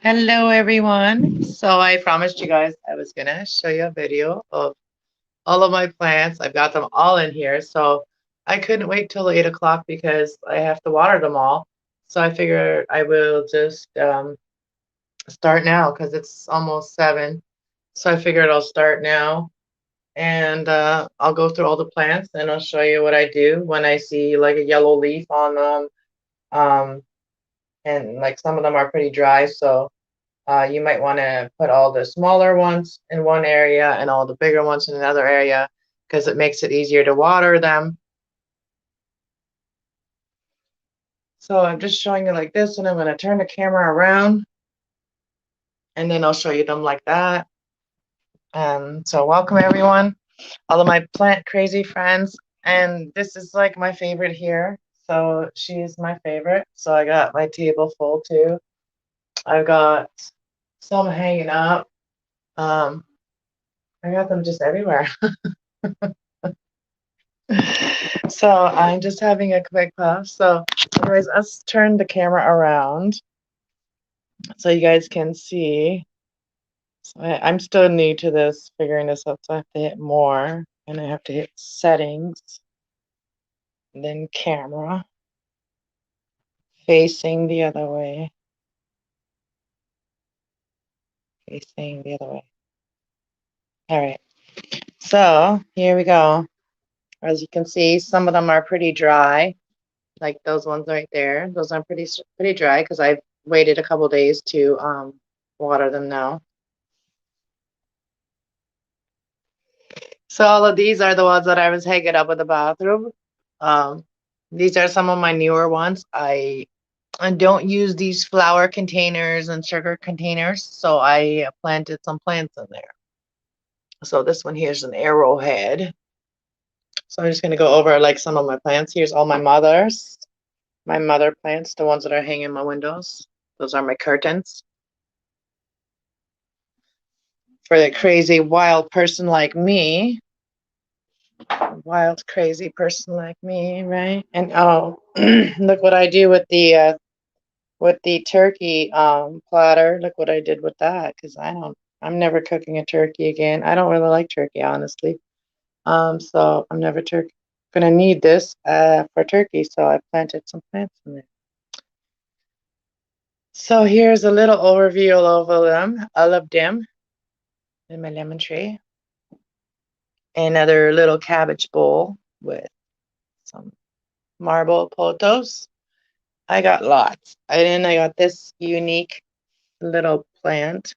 Hello everyone. So I promised you guys I was gonna show you a video of all of my plants. I've got them all in here. So I couldn't wait till 8 o'clock because I have to water them all. So I figured I will just start now because it's almost 7. So I figured I'll start now and I'll go through all the plants and I'll show you what I do when I see like a yellow leaf on them. Um, and like some of them are pretty dry, so you might want to put all the smaller ones in one area and all the bigger ones in another area because it makes it easier to water them. So I'm just showing you like this, and I'm going to turn the camera around and then I'll show you them like that. So welcome everyone, all of my plant crazy friends. And this is like my favorite here. So she's my favorite. So I got my table full too. I've got some hanging up. Um, I got them just everywhere. So I'm just having a quick puff. So anyways, let's turn the camera around so you guys can see. So I'm still new to this, figuring this out, so I have to hit more, and I have to hit settings, and then camera, facing the other way, facing the other way. All right, so here we go. As you can see, some of them are pretty dry, like those ones right there. Those are pretty dry because I've waited a couple days to water them now. So all of these are the ones that I was hanging up in the bathroom. Um, these are some of my newer ones. I don't use these flower containers and sugar containers, so I planted some plants in there. So this one here is an arrowhead. So I'm just going to go over like some of my plants. Here's all my mother plants, the ones that are hanging in my windows. Those are my curtains. For the crazy wild person like me, wild crazy person like me, right? And oh, look what I do with the turkey platter. Look what I did with that, because I'm never cooking a turkey again. I don't really like turkey, honestly. So I'm never gonna need this for turkey, so I planted some plants in there. So here's a little overview of them in my lemon tree. Another little cabbage bowl with some marble potos. I got lots. And then I got this unique little plant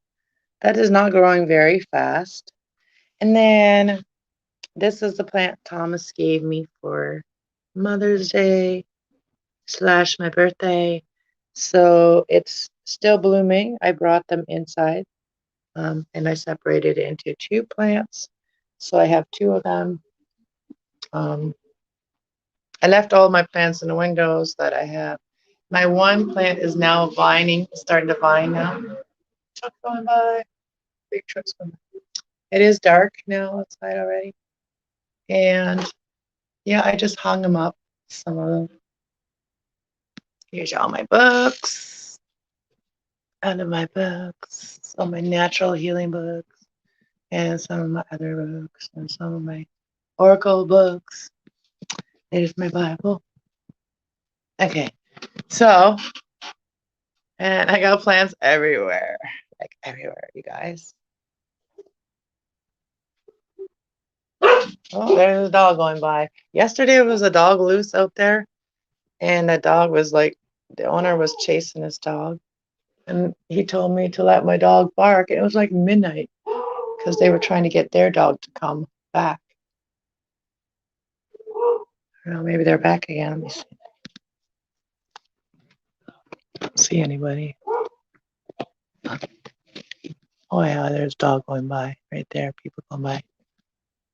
that is not growing very fast. And then this is the plant Thomas gave me for Mother's Day / my birthday. So it's still blooming. I brought them inside and I separated it into 2 plants. So I have 2 of them. I left all my plants in the windows that I have. My one plant is now vining, starting to vine now. Truck going by, big trucks going by. It is dark now outside already. And yeah, I just hung them up, some of them. Here's all my books. Out of my books. Some of my natural healing books. And some of my other books. And some of my oracle books. There's my Bible. Okay, so, and I got plants everywhere. Like everywhere, you guys. Oh, there's a dog going by. Yesterday was a dog loose out there, and the dog was like, the owner was chasing his dog, and he told me to let my dog bark. And it was like midnight because they were trying to get their dog to come back. I don't know, maybe they're back again. Let me see. I don't see anybody. Oh yeah, there's a dog going by right there. People going by.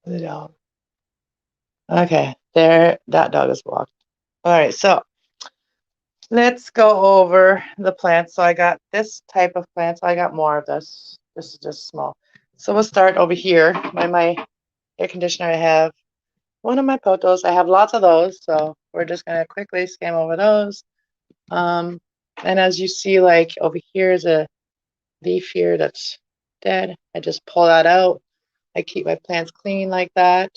The dog. Okay, there. That dog is walked. All right, so let's go over the plants. So I got this type of plant. So I got more of this. This is just small. So we'll start over here by my air conditioner. I have one of my potos. I have lots of those. So we're just going to quickly skim over those. And as you see, like over here is a leaf here that's dead. I just pull that out. I keep my plants clean like that.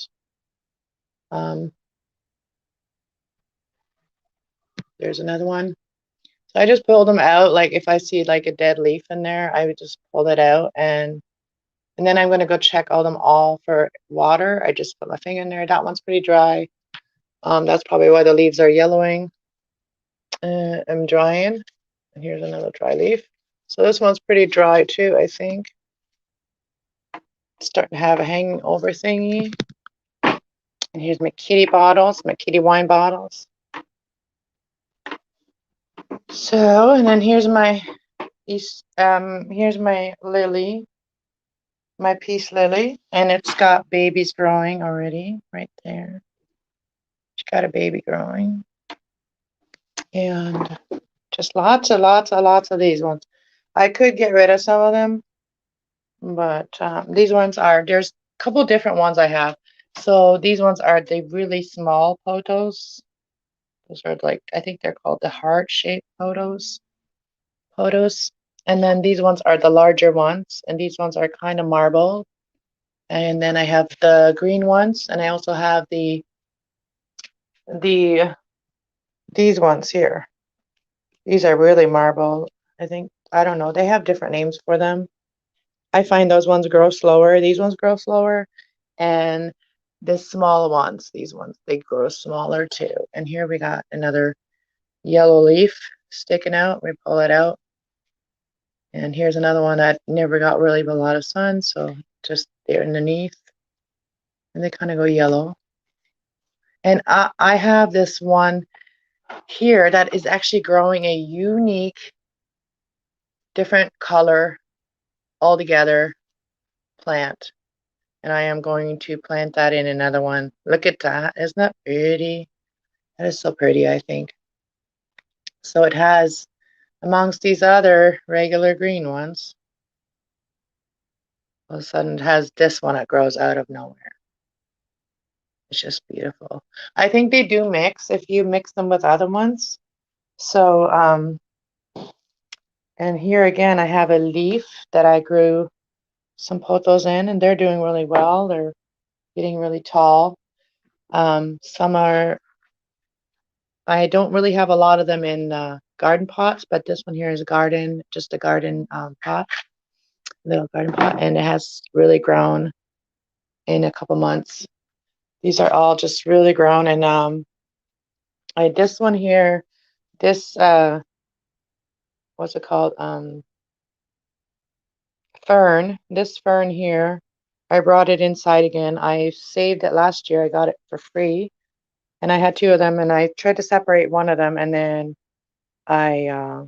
There's another one. So I just pull them out. Like if I see like a dead leaf in there, I would just pull it out, and then I'm going to go check all them all for water. I just put my finger in there. That one's pretty dry. That's probably why the leaves are yellowing. I'm drying. And here's another dry leaf. So this one's pretty dry too, I think. It's starting to have a hanging over thingy. And here's my kitty bottles, my kitty wine bottles. So, and then here's my lily, my peace lily, and it's got babies growing already right there. She's got a baby growing. And just lots of these ones. I could get rid of some of them, but these ones there's a couple different ones I have. So these ones are the really small potos. Those are like, I think they're called the heart-shaped potos. And then these ones are the larger ones, and these ones are kind of marble. And then I have the green ones, and I also have these ones here. These are really marble. I don't know, they have different names for them. I find those ones grow slower. These ones grow slower. And the small ones, these ones, they grow smaller too. And here we got another yellow leaf sticking out. We pull it out. And here's another one that never got really a lot of sun, so just there underneath. And they kind of go yellow. And I have this one here that is actually growing a unique, different color altogether plant. And I am going to plant that in another one. Look at that. Isn't that pretty? That is so pretty, I think. So it has, amongst these other regular green ones, all of a sudden it has this one that grows out of nowhere. It's just beautiful. I think they do mix if you mix them with other ones. So, and here again, I have a leaf that I grew some pothos in, and they're doing really well. They're getting really tall. Some are, I don't really have a lot of them in garden pots, but this one here is just a garden pot, little garden pot, and it has really grown in a couple months. These are all just really grown, and this one here, this what's it called? Fern. This fern here, I brought it inside again. I saved it last year. I got it for free, and I had two of them, and I tried to separate one of them, and then I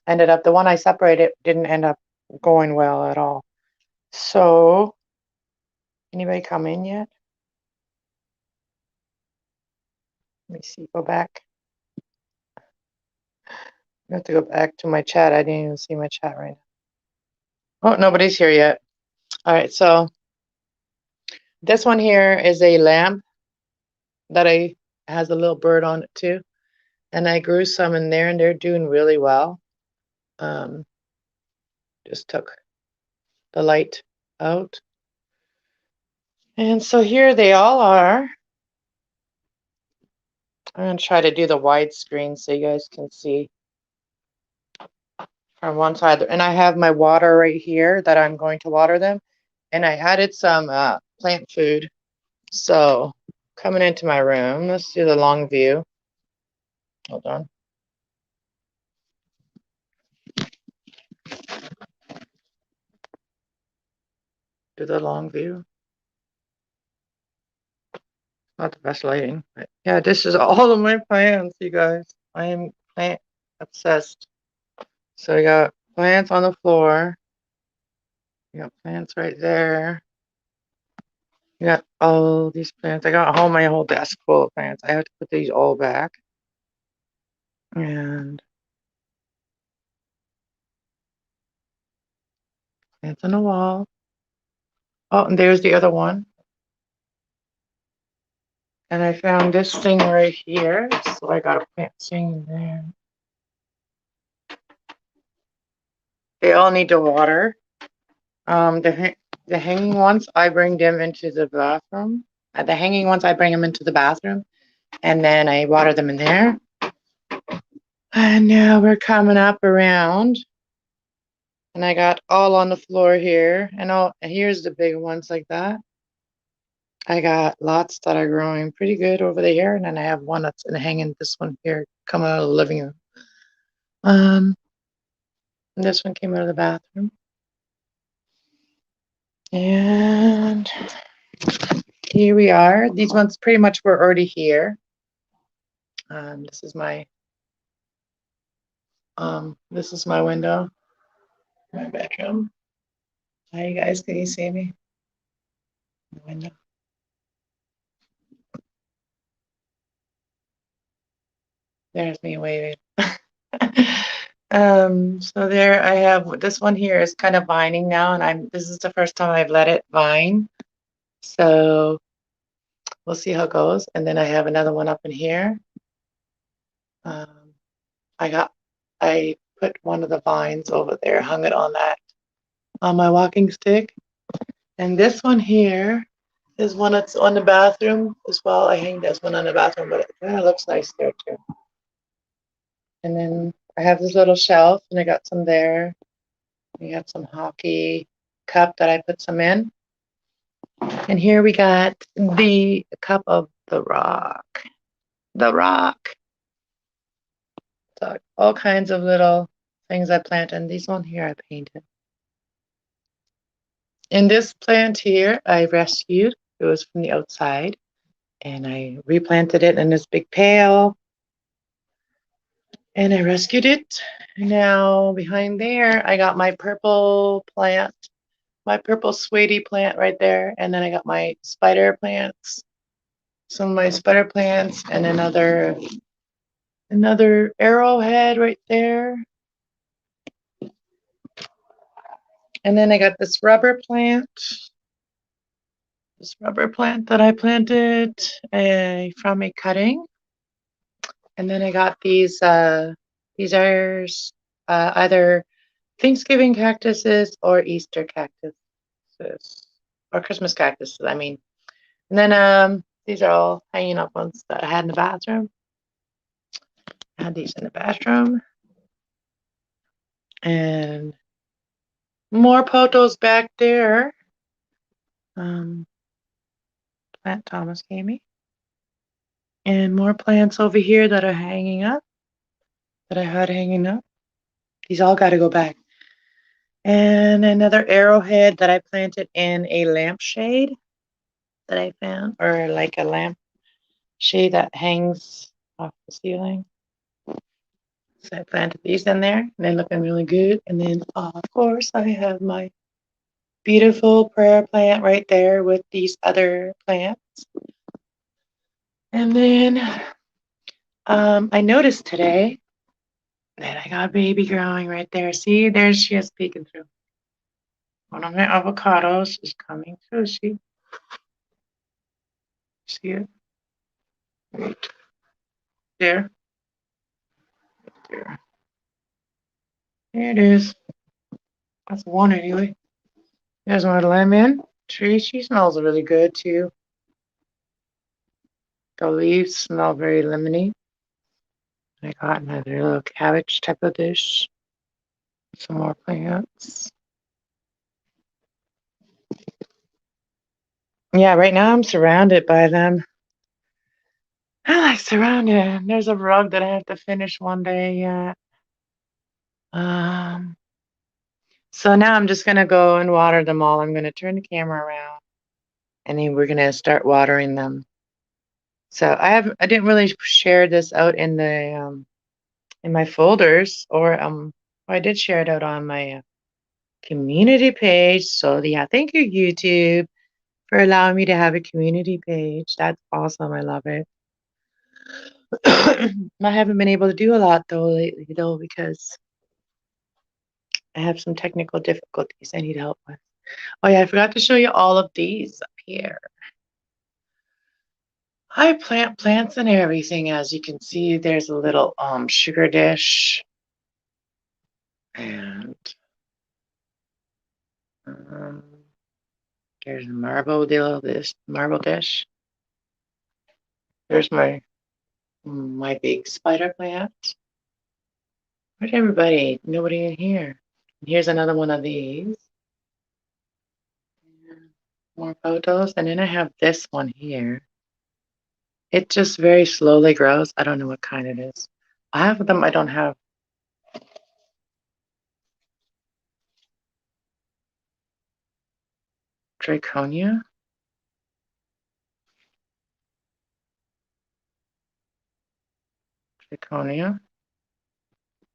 ended up, the one I separated didn't end up going well at all. So, anybody come in yet? Let me see, go back. I have to go back to my chat. I didn't even see my chat right now. Oh, nobody's here yet. All right, so this one here is a lamp that has a little bird on it too. And I grew some in there, and they're doing really well. Just took the light out. And so here they all are. I'm going to try to do the widescreen so you guys can see from one side. And I have my water right here that I'm going to water them. And I added some plant food. So coming into my room, let's do the long view. Hold on. Do the long view. Not the best lighting, but yeah, this is all of my plants, you guys. I am plant obsessed. So I got plants on the floor. You got plants right there. You got all these plants. I got my whole desk full of plants. I have to put these all back. And plants on the wall. Oh, and there's the other one. And I found this thing right here. So I got a plant thing in there. They all need to water. The hanging ones, I bring them into the bathroom. The hanging ones, I bring them into the bathroom, and then I water them in there. And now we're coming up around, and I got all on the floor here, and here's the big ones like that. I got lots that are growing pretty good over there, and then I have one that's hanging. This one here coming out of the living room. And this one came out of the bathroom. And here we are. These ones pretty much were already here. This is my window, my bedroom. Hi, you guys, can you see me? The window. There's me waving. So there I have, this one here is kind of vining now, and this is the first time I've let it vine. So we'll see how it goes. And then I have another one up in here. I put one of the vines over there, hung it on my walking stick. And this one here is one that's on the bathroom as well. I hang this one on the bathroom, but it kind of looks nice there too. And then I have this little shelf, and I got some there. We got some hockey cup that I put some in. And here we got the cup of the rock. The rock. So all kinds of little things I planted. And these one here I painted. In this plant here, I rescued. It was from the outside. And I replanted it in this big pail. And I rescued it. Now behind there, I got my purple plant. My purple sweetie plant right there. And then I got my spider plants. Some of my spider plants. And another arrowhead right there. And then I got this rubber plant. This rubber plant that I planted from a cutting. And then I got these are either Thanksgiving cactuses or Easter cactuses. Or Christmas cactuses, I mean. And then these are all hanging up ones that I had in the bathroom. I had these in the bathroom. And more potos back there. Plant Thomas gave me. And more plants over here that are hanging up. That I had hanging up. These all got to go back. And another arrowhead that I planted in a lampshade that I found. Or like a lamp shade that hangs off the ceiling. So I planted these in there. And they're looking really good. And then, of course, I have my beautiful prayer plant right there with these other plants. And then I noticed today that I got a baby growing right there. See, there she is peeking through. One of my avocados is coming through. See it? Right there. There. There it is. That's one anyway. There's my lemon tree. She smells really good too. The leaves smell very lemony. I got another little cabbage type of dish. Some more plants. Yeah, right now I'm surrounded by them. I like surrounded. There's a rug that I have to finish one day yet. So now I'm just gonna go and water them all. I'm gonna turn the camera around, and then we're gonna start watering them. So I didn't really share this out in the in my folders, or I did share it out on my community page. So yeah, thank you YouTube for allowing me to have a community page. That's awesome. I love it. I haven't been able to do a lot though lately though, because I have some technical difficulties I need help with. Oh yeah, I forgot to show you all of these up here. I plant plants and everything. As you can see, there's a little sugar dish. And There's a marble deal. This marble dish. There's my big spider plant. Where's everybody? Nobody in here. Here's another one of these. More photos. And then I have this one here. It just very slowly grows. I don't know what kind it is. I have them. I don't have. Draconia. Draconia.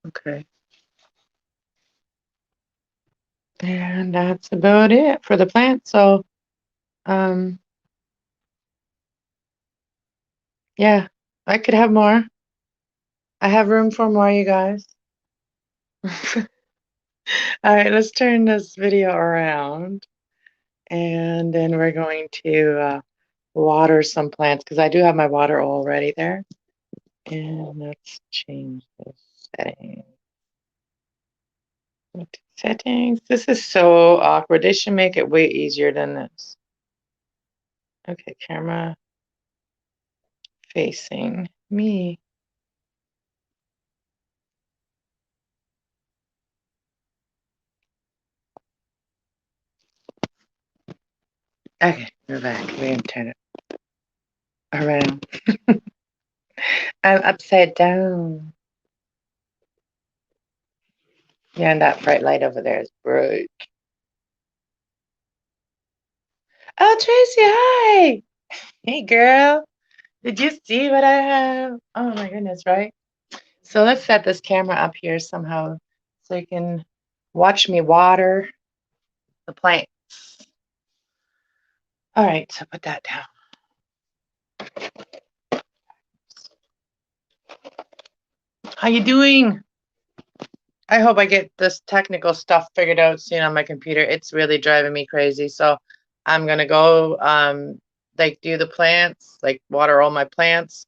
Okay. And that's about it for the plant. So, yeah, I could have more. I have room for more, you guys. All right, let's turn this video around. And then we're going to water some plants because I do have my water already there. And let's change the setting. Settings. This is so awkward. They should make it way easier than this. Okay, camera facing me. Okay, we're back. We're going to turn it around. I'm upside down. Yeah, and that bright light over there is bright. Oh, Tracy, hi. Hey, girl. Did you see what I have? Oh, my goodness, right? So let's set this camera up here somehow so you can watch me water the plants. All right, so put that down. How you doing? I hope I get this technical stuff figured out soon on my computer. It's really driving me crazy. So I'm gonna go like do the plants, like water all my plants,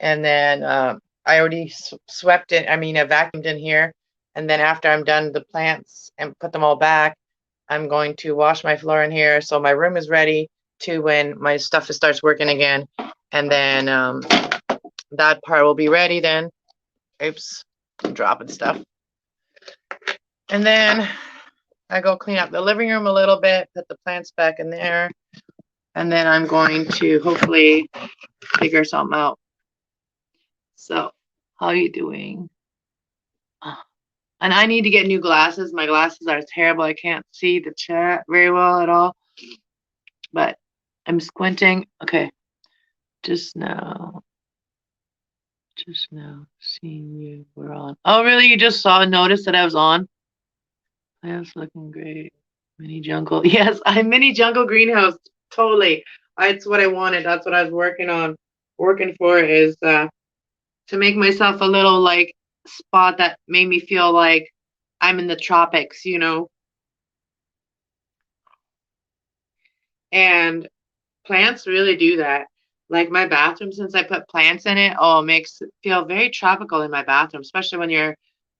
and then I already swept it. I mean, I vacuumed in here, and then after I'm done the plants and put them all back, I'm going to wash my floor in here so my room is ready to when my stuff starts working again, and then that part will be ready then. Oops, I'm dropping stuff. And then I go clean up the living room a little bit, put the plants back in there, and then I'm going to hopefully figure something out. So, how are you doing? And I need to get new glasses. My glasses are terrible. I can't see the chat very well at all. But I'm squinting. Okay. Just now seeing you were on. Oh, really? You just noticed that I was on? Plants looking great. Mini jungle. Yes, I'm mini jungle greenhouse. Totally. It's what I wanted. That's what I was working for is to make myself a little like spot that made me feel like I'm in the tropics, you know. And plants really do that. Like my bathroom, since I put plants in it, it makes it feel very tropical in my bathroom, especially when you're,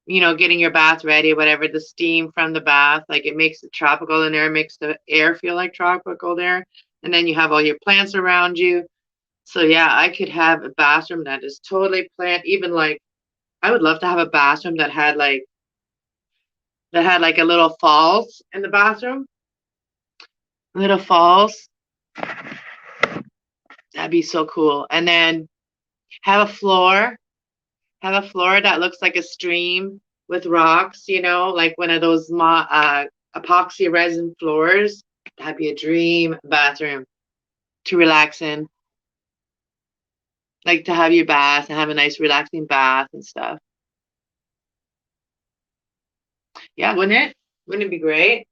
getting your bath ready, whatever, the steam from the bath, like it makes it tropical in there, it makes the air feel like tropical there. And then you have all your plants around you. So yeah, I could have a bathroom that is totally plant, even like I would love to have a bathroom that had like a little falls in the bathroom. Little falls. That'd be so cool. And then have a floor that looks like a stream with rocks, like one of those epoxy resin floors. That'd be a dream bathroom to relax in. Like to have your bath and have a nice relaxing bath and stuff. Yeah, wouldn't it? Wouldn't it be great?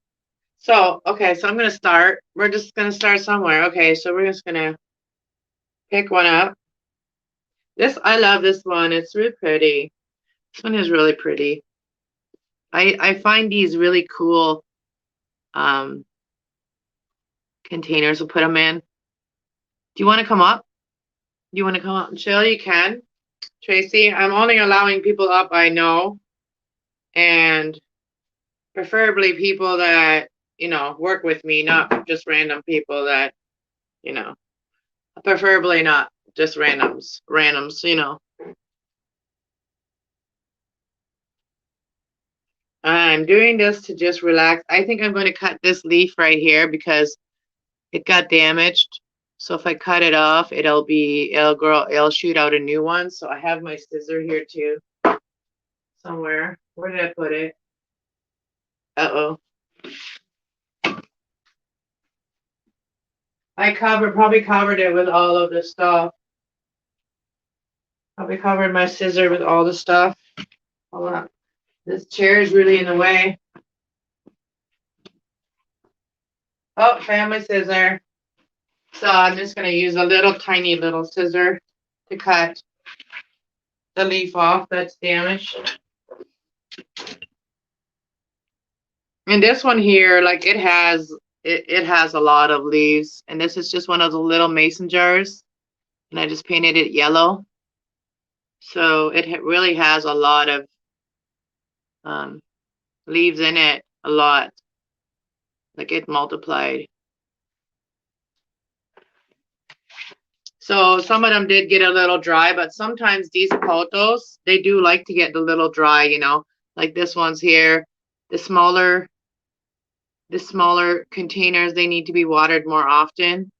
So, okay, so I'm going to start. We're just going to start somewhere. Okay, so we're just going to pick one up. I love this one. It's really pretty. This one is really pretty. I find these really cool containers. We'll put them in. Do you want to come up? Do you want to come up and chill? You can. Tracy, I'm only allowing people up I know. And preferably people that you know, work with me, not just random people that, you know, preferably not just randoms, you know. I'm doing this to just relax. I think I'm going to cut this leaf right here because it got damaged. So if I cut it off, it'll shoot out a new one. So I have my scissor here too, somewhere. Where did I put it? Uh-oh. I probably covered it with all of the stuff. Probably covered my scissor with all the stuff. Hold on. This chair is really in the way. Oh, found my scissor. So I'm just going to use a little tiny little scissor to cut the leaf off that's damaged. And this one here, like it has a lot of leaves. And this is just one of the little mason jars. And I just painted it yellow. So it really has a lot of leaves in it, a lot. Like it multiplied. So some of them did get a little dry, but sometimes these pothos, they do like to get a little dry, you know. Like this one's here. The smaller containers, they need to be watered more often.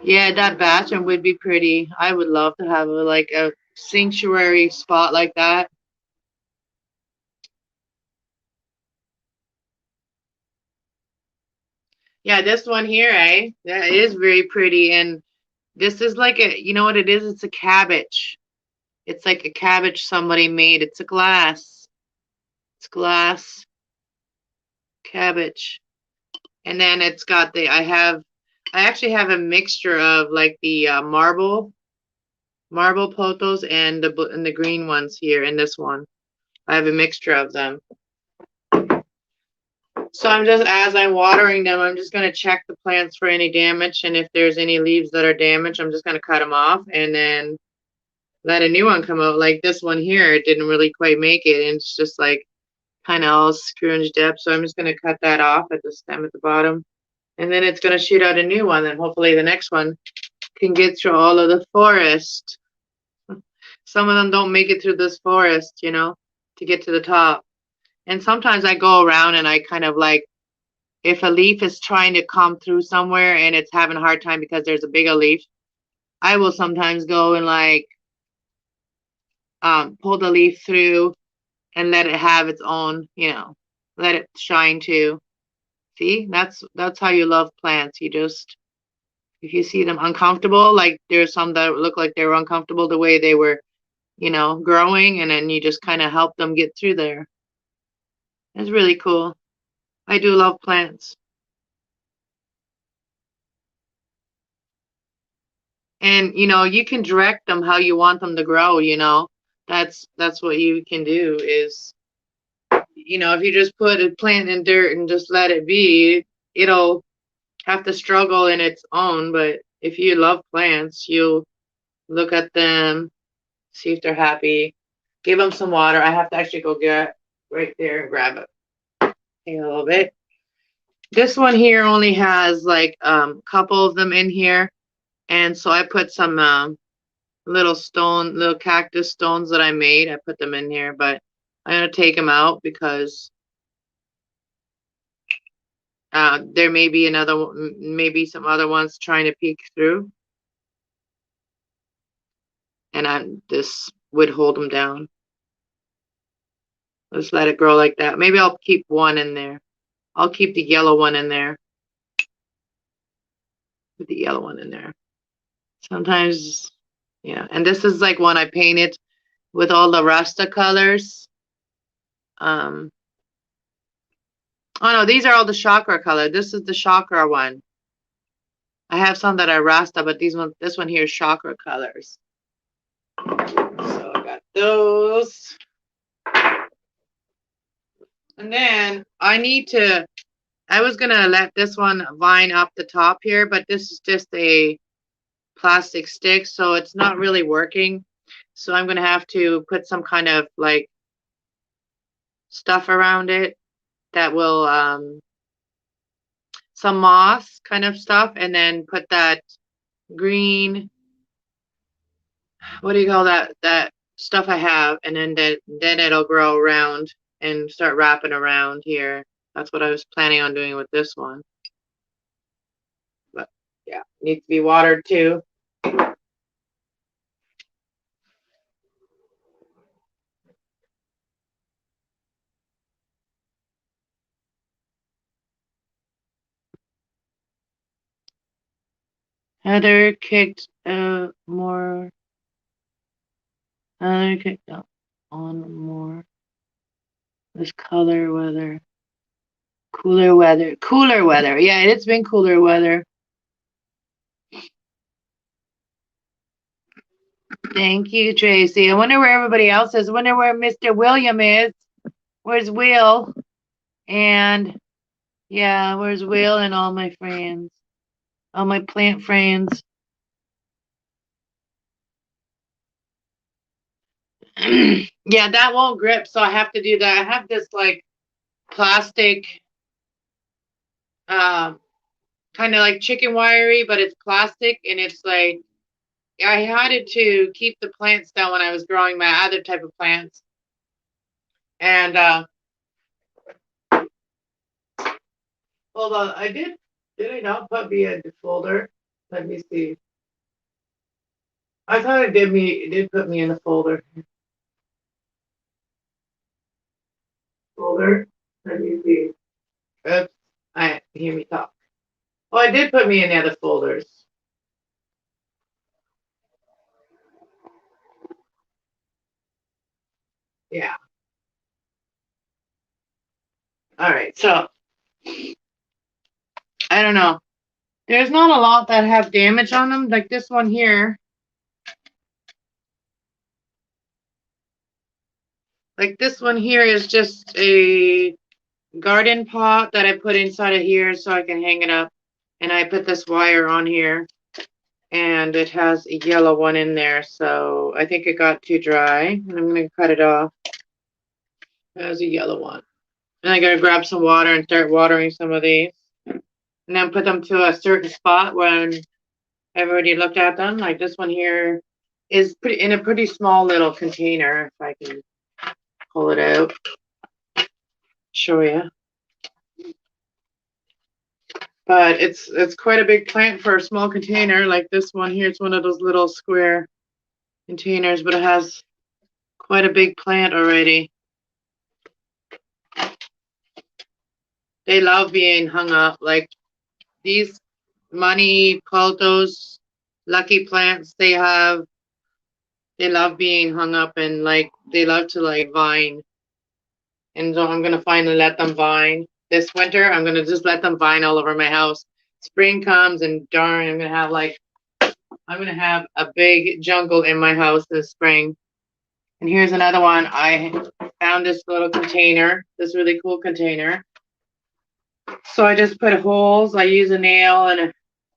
Yeah, that bathroom would be pretty. I would love to have like a sanctuary spot like that. Yeah, this one here, eh? That is very pretty. And this is like you know what it is? It's a cabbage. It's like a cabbage somebody made. It's a glass. It's glass cabbage. And then it's got I actually have a mixture of like the marble pothos and the green ones here in this one. I have a mixture of them. So as I'm watering them, I'm just going to check the plants for any damage. And if there's any leaves that are damaged, I'm just going to cut them off and then let a new one come out. Like this one here, it didn't really quite make it. And it's just like kind of all scrounged up. So I'm just going to cut that off at the stem at the bottom. And then it's going to shoot out a new one. And hopefully the next one can get through all of the forest. Some of them don't make it through this forest, you know, to get to the top. And sometimes I go around and I kind of like, if a leaf is trying to come through somewhere and it's having a hard time because there's a bigger leaf, I will sometimes go and like pull the leaf through and let it have its own, you know, let it shine too. See, that's how you love plants. You just, if you see them uncomfortable, like there's some that look like they were uncomfortable the way they were, you know, growing, and then you just kind of help them get through there. It's really cool. I do love plants. And, you know, you can direct them how you want them to grow, you know. That's what you can do is, you know, if you just put a plant in dirt and just let it be, it'll have to struggle in its own. But if you love plants, you'll look at them, see if they're happy, give them some water. I have to actually go get right there and grab it. A little bit. This one here only has like a couple of them in here. And so I put some little cactus stones that I made. I put them in here, but I'm going to take them out because there may be maybe some other ones trying to peek through. And this would hold them down. Let's let it grow like that. Maybe I'll keep one in there. I'll keep the yellow one in there. Put the yellow one in there. Sometimes, yeah. And this is like one I painted with all the Rasta colors. Oh no, these are all the chakra color. This is the chakra one. I have some that are Rasta, but this one here is chakra colors. So I got those. And then I was gonna let this one vine up the top here, but this is just a plastic stick, so it's not really working. So I'm going to have to put some kind of like stuff around it that will, some moss kind of stuff, and then put that green, what do you call that stuff I have, and then it'll grow around and start wrapping around here. That's what I was planning on doing with this one. But yeah, needs to be watered too. Heather kicked more. Heather kicked on more. This color weather. Cooler weather. Cooler weather. Yeah, it's been cooler weather. Thank you, Tracy. I wonder where everybody else is. I wonder where Mr. William is. Where's Will? And yeah, where's Will and all my friends? All my plant friends. Yeah, that won't grip, so I have to do that. I have this like plastic, kind of like chicken wiry, but it's plastic, and it's like, I had it to keep the plants down when I was growing my other type of plants. And hold on, did I not put me in the folder? Let me see. I thought it did put me in the folder. Folder. Let me see. Oops. I hear me talk. Oh, I did put me in the other folders. Yeah. All right. So I don't know. There's not a lot that have damage on them, like this one here. Like this one here is just a garden pot that I put inside of here so I can hang it up. And I put this wire on here, and it has a yellow one in there, so I think it got too dry, and I'm going to cut it off. It has a yellow one. And I got to grab some water and start watering some of these. And then put them to a certain spot when I've already looked at them. Like this one here is in a pretty small little container, if I can pull it out, show you. But it's quite a big plant for a small container. Like this one here, it's one of those little square containers, but it has quite a big plant already. They love being hung up. Like these money pothos, lucky plants, they love being hung up, and like they love to like vine. And so I'm gonna finally let them vine this winter. I'm gonna just let them vine all over my house. Spring comes, and darn, I'm gonna have a big jungle in my house this spring. And here's another one. I found this little container, this really cool container. So I just put holes. I use a nail, and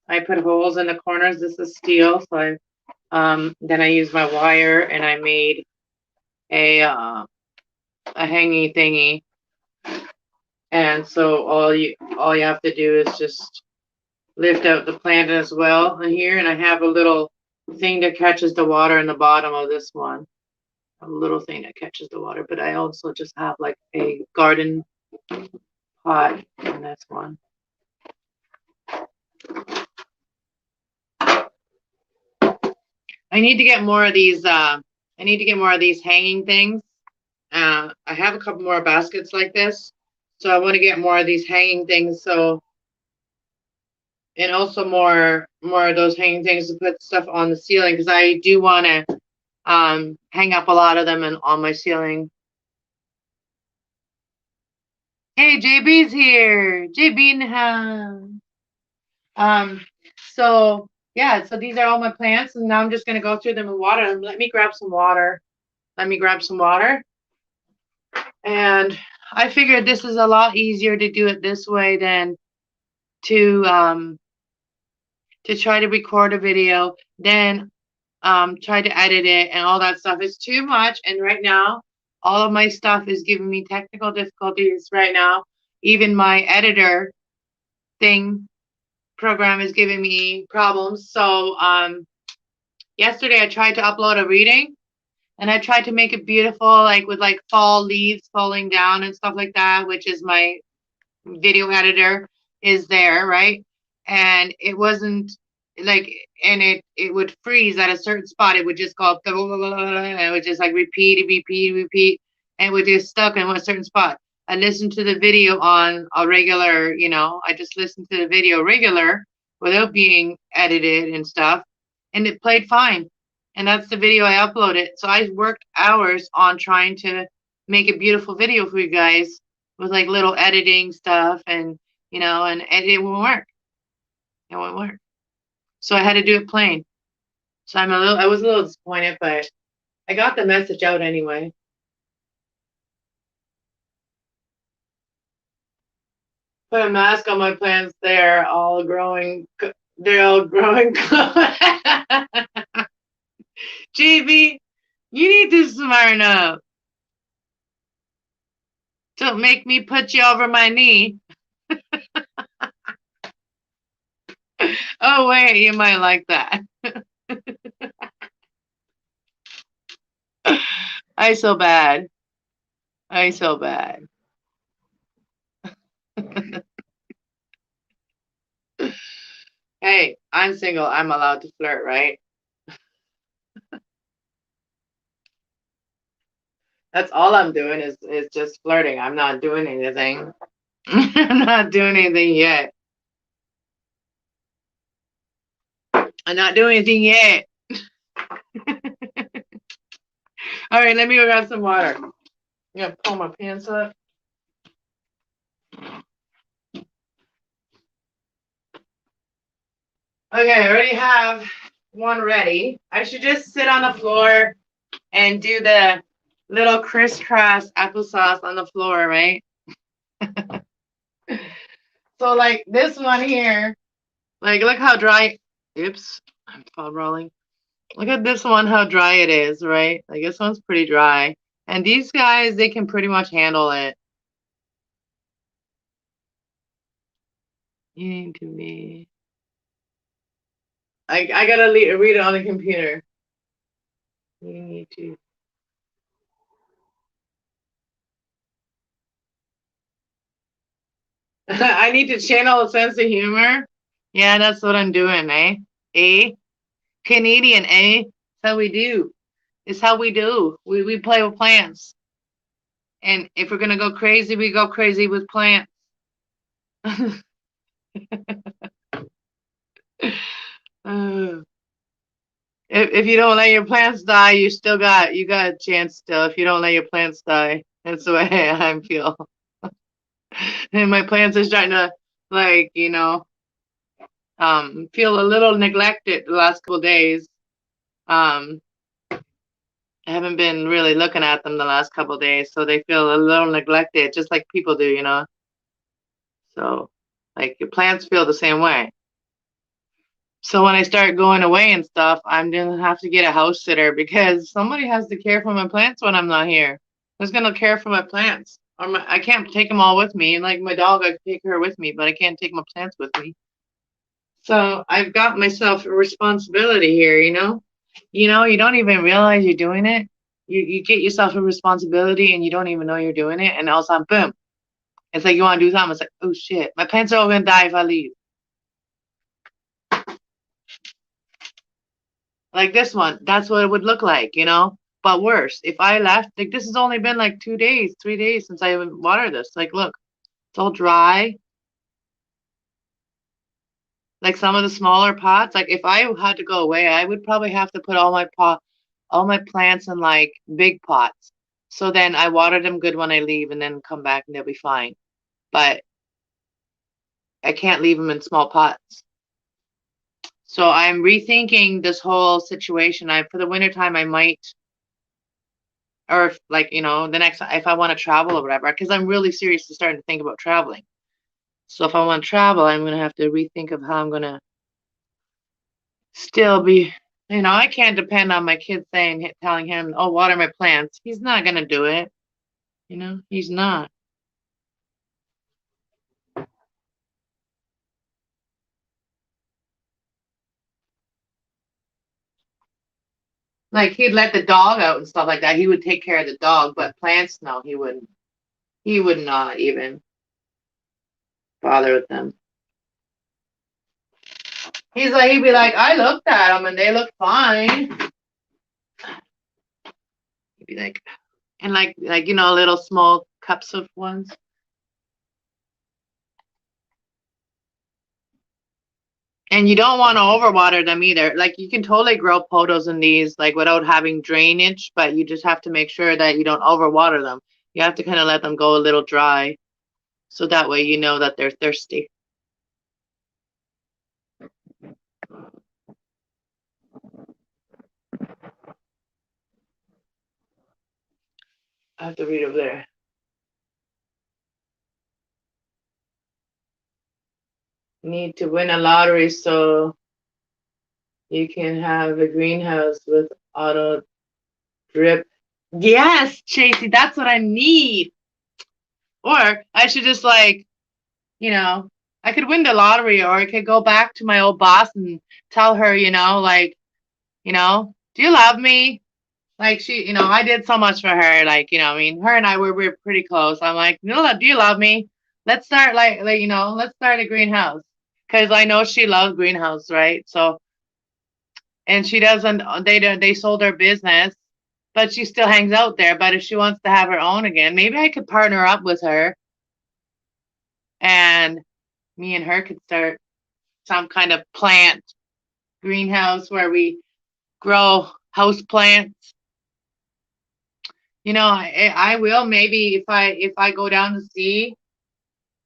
I put holes in the corners. This is steel, so then I use my wire, and I made a hanging thingy. And so all you have to do is just lift out the plant as well in here, and I have a little thing that catches the water in the bottom of this one. A little thing that catches the water, but I also just have like a garden pot in this one. I need to get more of these. I need to get more of these hanging things. I have a couple more baskets like this, so I want to get more of these hanging things. So, and also more of those hanging things to put stuff on the ceiling, because I do want to hang up a lot of them on my ceiling. Hey, JB's here. JB in the house. So yeah, so these are all my plants, and now I'm just gonna go through them and water them. Let me grab some water. And I figured this is a lot easier to do it this way than to try to record a video. Then tried to edit it and all that stuff. It's too much. And right now, all of my stuff is giving me technical difficulties right now. Even my editor thing program is giving me problems. So yesterday I tried to upload a reading and I tried to make it beautiful, like with like fall leaves falling down and stuff like that, which is my video editor is there, right? And it wasn't like, and it would freeze at a certain spot. It would just go, and it would just like repeat, and it would just stuck in one certain spot. I listened to the video on a regular, I just listened to the video regular without being edited and stuff, and it played fine. And that's the video I uploaded. So I worked hours on trying to make a beautiful video for you guys with like little editing stuff and and it won't work. It won't work. So I had to do it plain. So I was a little disappointed, but I got the message out anyway. Put a mask on my plants. They're all growing. They're all growing. GB, you need to smarten up. Don't make me put you over my knee. Oh, wait, you might like that. I so bad. I so bad. Hey, I'm single. I'm allowed to flirt, right? That's all I'm doing is just flirting. I'm not doing anything. I'm not doing anything yet. I'm not doing anything yet. All right, let me go grab some water. I'm gonna pull my pants up. Okay, I already have one ready. I should just sit on the floor and do the little crisscross applesauce on the floor, right? So like this one here, like look how dry. Oops, I'm fall rolling. Look at this one, how dry it is, right? Like this one's pretty dry. And these guys, they can pretty much handle it. You need to be. I gotta read it on the computer. You need to. I need to channel a sense of humor. Yeah, that's what I'm doing, eh? Eh? Canadian, eh? That's how we do. It's how we do. We play with plants. And if we're gonna go crazy, we go crazy with plants. Uh, if you don't let your plants die, you got a chance still. If you don't let your plants die, that's the way I feel. And my plants are starting to like feel a little neglected the last couple days. Um, I haven't been really looking at them the last couple days, so they feel a little neglected, just like people do. So, like your plants feel the same way. So when I start going away and stuff, I'm gonna have to get a house sitter because somebody has to care for my plants when I'm not here. Who's gonna care for my plants? I can't take them all with me. Like my dog, I can take her with me, but I can't take my plants with me. So I've got myself a responsibility here. You don't even realize you're doing it. You get yourself a responsibility and you don't even know you're doing it, and all of a sudden, boom! It's like you want to do something. It's like, oh shit, my plants are all gonna die if I leave. Like this one, that's what it would look like. But worse, if I left, like this has only been like 2 days, 3 days since I watered this. Like, look, it's all dry. Like some of the smaller pots, like if I had to go away, I would probably have to put all my plants in like big pots. So then I water them good when I leave and then come back and they'll be fine. But I can't leave them in small pots. So I'm rethinking this whole situation. For the wintertime, I might, or if like, the next, if I want to travel or whatever, because I'm really seriously starting to think about traveling. So if I want to travel, I'm going to have to rethink of how I'm going to still be You know, I can't depend on my kid telling him, "Oh, water my plants." He's not gonna do it. You know, he's not. Like he'd let the dog out and stuff like that. He would take care of the dog, but plants, no, he wouldn't. He would not even bother with them. He'd be like, I looked at them and they look fine. He'd be like, and like you know, little small cups of ones. And you don't want to overwater them either. Like you can totally grow potos in these like without having drainage, but you just have to make sure that you don't overwater them. You have to kind of let them go a little dry, so that way you know that they're thirsty. I have to read over there. Need to win a lottery so you can have a greenhouse with auto drip. Yes, Chasey, that's what I need. Or I should just like, you know, I could win the lottery, or I could go back to my old boss and tell her, like, do you love me? Like she, I did so much for her. Like, I mean, her and I were pretty close. I'm like, do you love me? Let's start let's start a greenhouse. Cause I know she loves greenhouse, right? So, and she doesn't, they sold their business, but she still hangs out there. But if she wants to have her own again, maybe I could partner up with her and me and her could start some kind of plant greenhouse where we grow house plants. I will maybe if I go down to see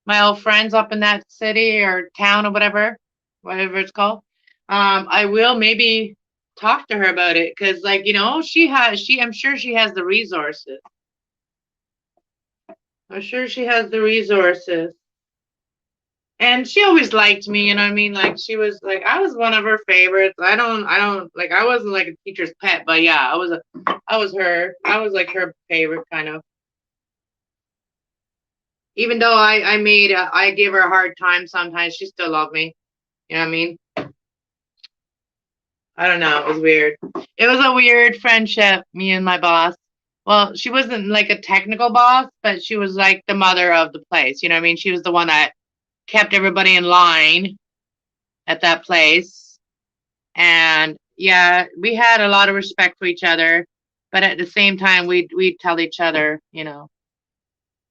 my old friends up in that city or town or whatever it's called. I will maybe talk to her about it because, like, I'm sure she has the resources. I'm sure she has the resources. And she always liked me, you know what I mean? Like she was like I was one of her favorites. I don't like I wasn't like a teacher's pet, but yeah, I was like her favorite kind of. Even though I gave her a hard time sometimes, she still loved me. You know what I mean? I don't know. It was weird. It was a weird friendship, me and my boss. Well, she wasn't like a technical boss, but she was like the mother of the place. You know what I mean? She was the one that kept everybody in line at that place. And yeah, we had a lot of respect for each other, but at the same time, we'd tell each other,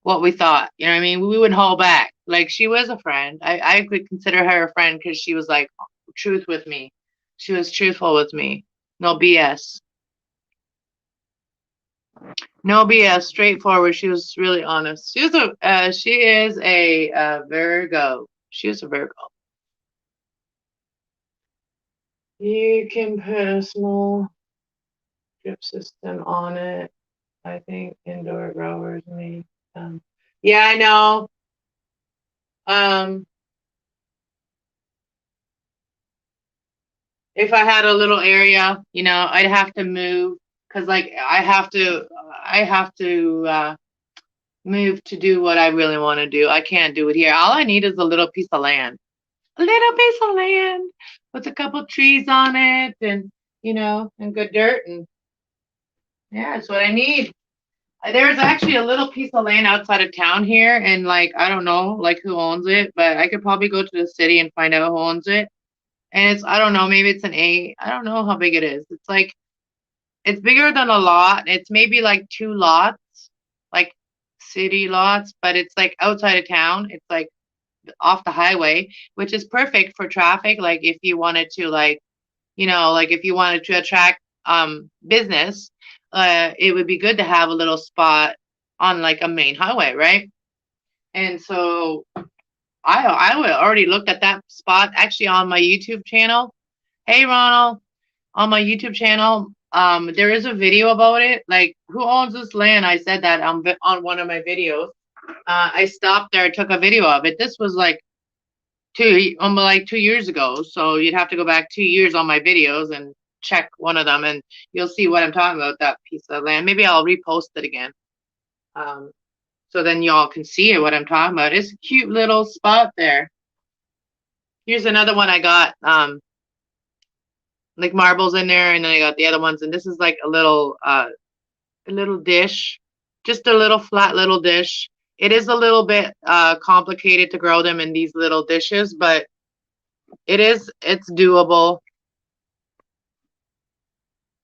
what we thought. You know what I mean? We wouldn't hold back. Like she was a friend. I could consider her a friend because she was like truth with me. She was truthful with me. No BS. No BS. Straightforward. She was really honest. She is a Virgo. She was a Virgo. You can put a small drip system on it. I think indoor growers need. Yeah, I know. If I had a little area, I'd have to move because like I have to move to do what I really want to do. I can't do it here. All I need is a little piece of land. A little piece of land with a couple trees on it and and good dirt, and yeah, that's what I need. There's actually a little piece of land outside of town here, and like I don't know like who owns it, but I could probably go to the city and find out who owns it. And I don't know, maybe it's I don't know how big it is. It's bigger than a lot. It's maybe like 2 lots, like city lots, but it's like outside of town. It's like off the highway, which is perfect for traffic. Like if you wanted to like if you wanted to attract business, it would be good to have a little spot on like a main highway, right? And so I would already looked at that spot actually on my YouTube channel. Hey Ronald, on my YouTube channel, there is a video about it. Like, who owns this land? I said that on one of my videos. I stopped there, took a video of it. This was like 2 years ago. So you'd have to go back 2 years on my videos, and check one of them and you'll see what I'm talking about, that piece of land. Maybe I'll repost it again. So then y'all can see what I'm talking about. It's a cute little spot there. Here's another one I got, like marbles in there, and then I got the other ones, and this is like a little dish, just a little flat little dish. It is a little bit complicated to grow them in these little dishes, but it's doable.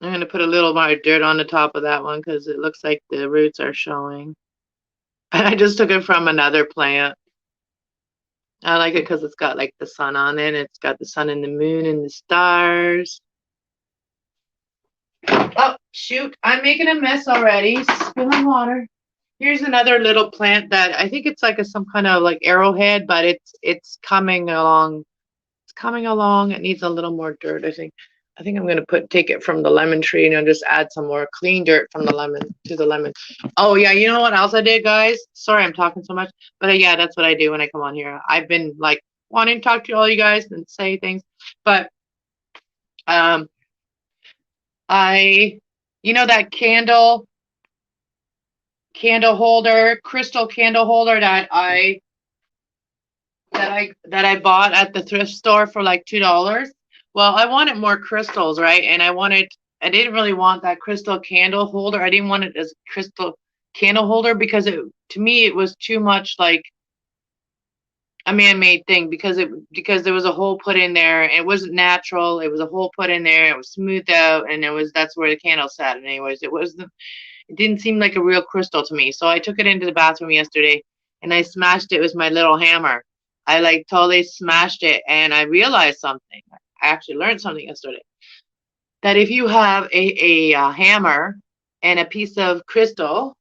I'm going to put a little more dirt on the top of that one because it looks like the roots are showing. I just took it from another plant. I like it because it's got like the sun on it. It's got the sun and the moon and the stars. Oh, shoot. I'm making a mess already. Spilling water. Here's another little plant that I think it's like some kind of like arrowhead, but it's coming along. It's coming along. It needs a little more dirt, I think. I think I'm gonna take it from the lemon tree and just add some more clean dirt from the lemon to the lemon. Oh yeah, you know what else I did, guys? Sorry, I'm talking so much, but yeah, that's what I do when I come on here. I've been like wanting to talk to all you guys and say things, but you know that candle holder, crystal candle holder that I bought at the thrift store for like $2. Well, I wanted more crystals, right? And I didn't really want that crystal candle holder. I didn't want it as a crystal candle holder because to me it was too much like a man-made thing because there was a hole put in there. It wasn't natural. It was a hole put in there. It was smoothed out, and that's where the candle sat. Anyways, it didn't seem like a real crystal to me. So I took it into the bathroom yesterday and I smashed it with my little hammer. I like totally smashed it, and I realized something. I actually learned something yesterday. That if you have a hammer and a piece of crystal,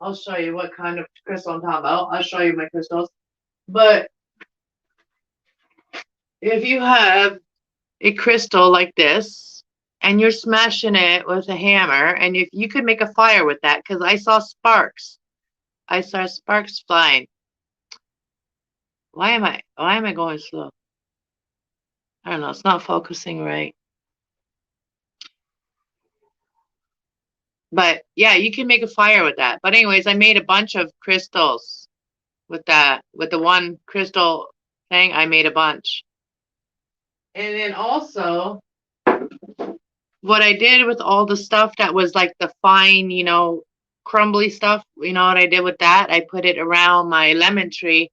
I'll show you what kind of crystal I'm talking about. I'll show you my crystals. But if you have a crystal like this and you're smashing it with a hammer, and if you could make a fire with that, because I saw sparks. I saw sparks flying. Why am I going slow? I don't know, it's not focusing right. But yeah, you can make a fire with that. But anyways, I made a bunch of crystals with that. With the one crystal thing, I made a bunch. And then also, what I did with all the stuff that was like the fine, crumbly stuff, you know what I did with that? I put it around my lemon tree.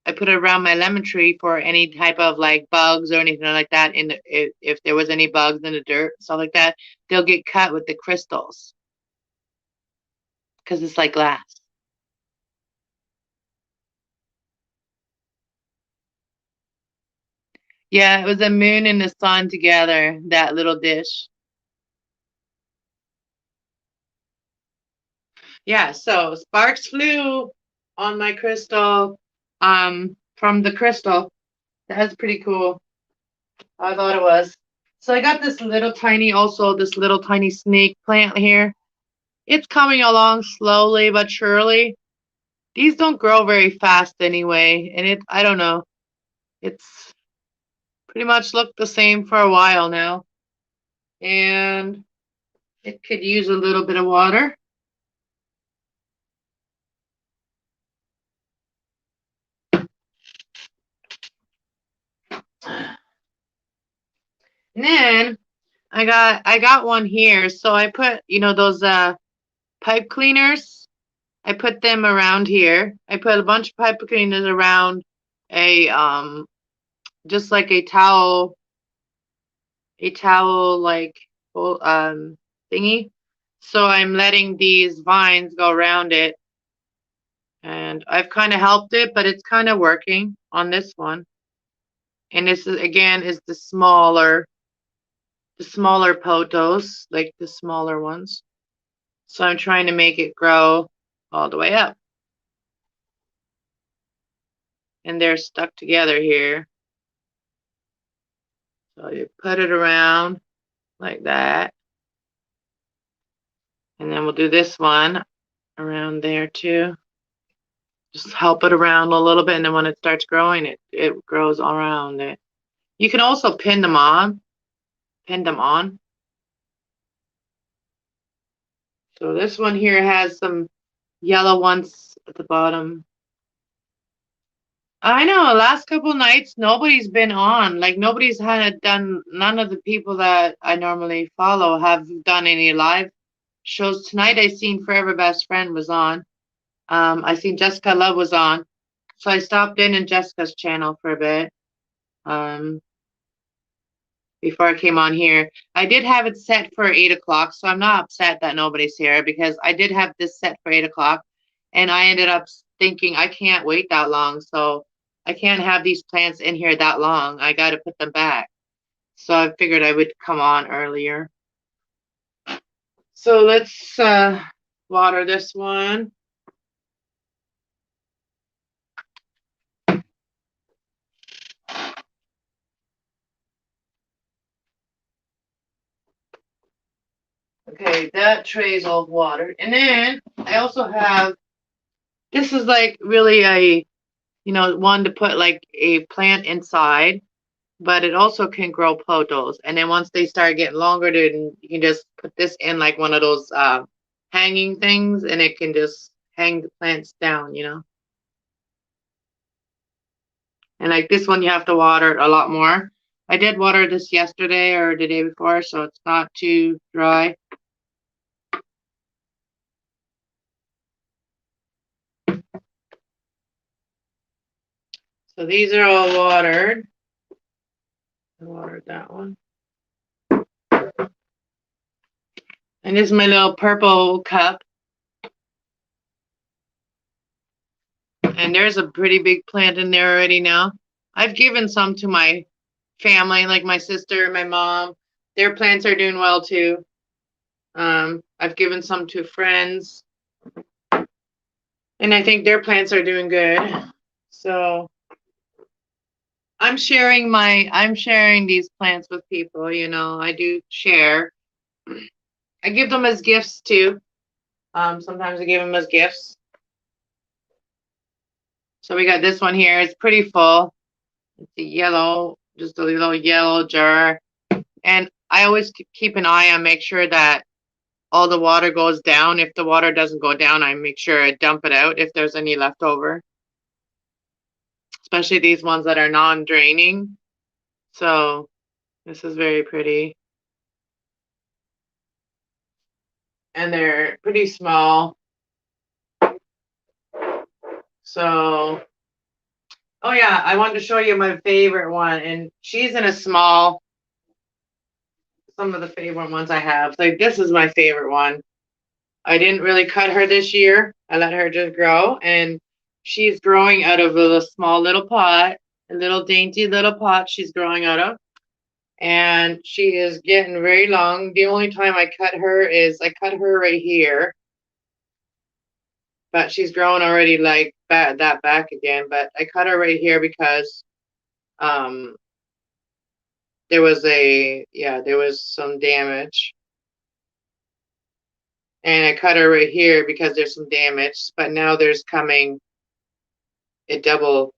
I put it around my lemon tree for any type of like bugs or anything like that. If there was any bugs in the dirt, stuff like that, they'll get cut with the crystals because it's like glass. Yeah, it was a moon and the sun together, that little dish. Yeah, so sparks flew on my crystal, from the crystal. That's pretty cool. I thought it was. So I got this little tiny snake plant here. It's coming along slowly but surely. These don't grow very fast anyway, and I don't know. It's pretty much looked the same for a while now. And it could use a little bit of water. And then I got one here. So I put, those pipe cleaners. I put them around here. I put a bunch of pipe cleaners around a just like a towel like thingy. So I'm letting these vines go around it. And I've kind of helped it, but it's kind of working on this one. And this is again is the smaller potos, like the smaller ones. So I'm trying to make it grow all the way up. And they're stuck together here. So you put it around like that. And then we'll do this one around there too. Just help it around a little bit, and then when it starts growing, it grows all around it. You can also pin them on. pinned them on. So this one here has some yellow ones at the bottom. I know, last couple nights, nobody's been on. Like, nobody's done, none of the people that I normally follow have done any live shows. Tonight, I seen Forever Best Friend was on. I seen Jessica Love was on. So I stopped in Jessica's channel for a bit. Before I came on here. I did have it set for 8 o'clock, so I'm not upset that nobody's here because I did have this set for 8 o'clock, and I ended up thinking I can't wait that long, so I can't have these plants in here that long. I got to put them back. So I figured I would come on earlier. So let's water this one. Okay, that tray's all watered. And then I also have, this is like really a, one to put like a plant inside, but it also can grow potos. And then once they start getting longer, then you can just put this in like one of those hanging things, and it can just hang the plants down, And like this one, you have to water it a lot more. I did water this yesterday or the day before, so it's not too dry. So these are all watered. I watered that one. And this is my little purple cup. And there's a pretty big plant in there already now. I've given some to my family, like my sister and my mom. Their plants are doing well too. I've given some to friends. And I think their plants are doing good. So I'm sharing these plants with people, I do share. I give them as gifts too. Sometimes I give them as gifts. So we got this one here. It's pretty full. It's a yellow, just a little yellow jar. And I always keep an eye on, make sure that all the water goes down. If the water doesn't go down, I make sure I dump it out if there's any left over. Especially these ones that are non-draining. So this is very pretty. And they're pretty small. So, oh yeah, I wanted to show you my favorite one. And she's in a small, some of the favorite ones I have. Like this is my favorite one. I didn't really cut her this year. I let her just grow. And she's growing out of a small little pot, a little dainty little pot she's growing out of. And she is getting very long. The only time I cut her is I cut her right here. But she's growing already like that back again. But I cut her right here because there was some damage. And I cut her right here because there's some damage. But now there's coming a double,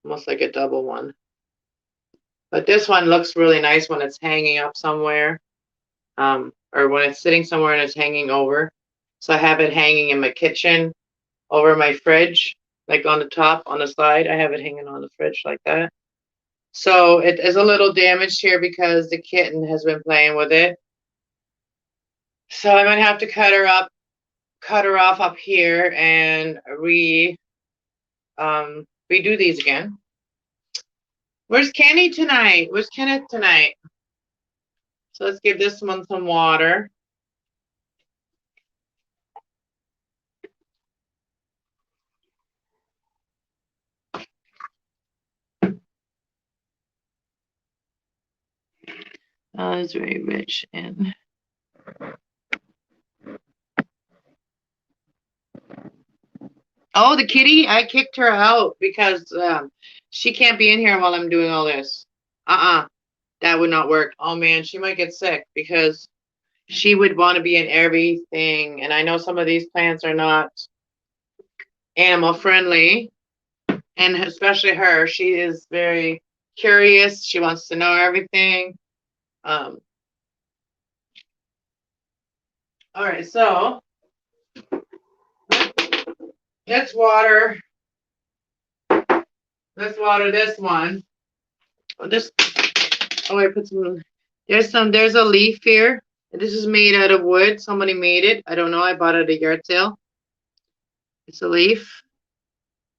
almost like a double one. But this one looks really nice when it's hanging up somewhere. Or when it's sitting somewhere and it's hanging over. So I have it hanging in my kitchen over my fridge, like on the top, on the side. I have it hanging on the fridge like that. So it is a little damaged here because the kitten has been playing with it. So I might have to cut her off up here and redo these again. Where's Kenny tonight? Where's Kenneth tonight? So let's give this one some water. It's very rich in. Oh, the kitty! I kicked her out because she can't be in here while I'm doing all this. That would not work. Oh man, she might get sick because she would want to be in everything. And I know some of these plants are not animal friendly. And especially her, she is very curious. She wants to know everything. All right, so let's water. Let's water this one. This. Oh, I put some. There's a leaf here. This is made out of wood. Somebody made it. I don't know. I bought it at a yard sale. It's a leaf.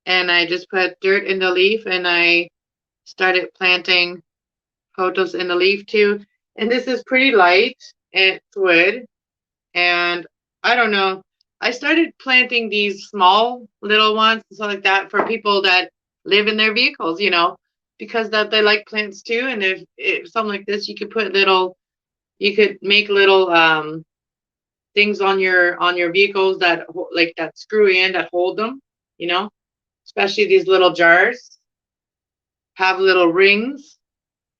And I just put dirt in the leaf and I started planting photos in the leaf too. And this is pretty light. It's wood. And I don't know. I started planting these small little ones and stuff like that for people that live in their vehicles, because that they like plants too. And if something like this, you could make little things on your vehicles that that screw in that hold them, especially these little jars have little rings,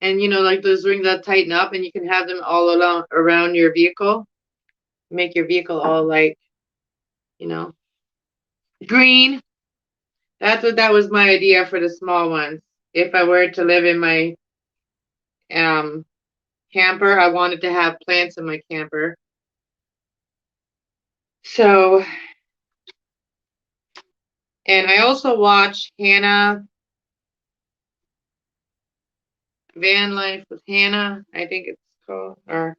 and like those rings that tighten up, and you can have them all around your vehicle, make your vehicle all like green. That was my idea for the small ones. If I were to live in my camper, I wanted to have plants in my camper. So, and I also watch Hannah, Van Life with Hannah, I think it's called, or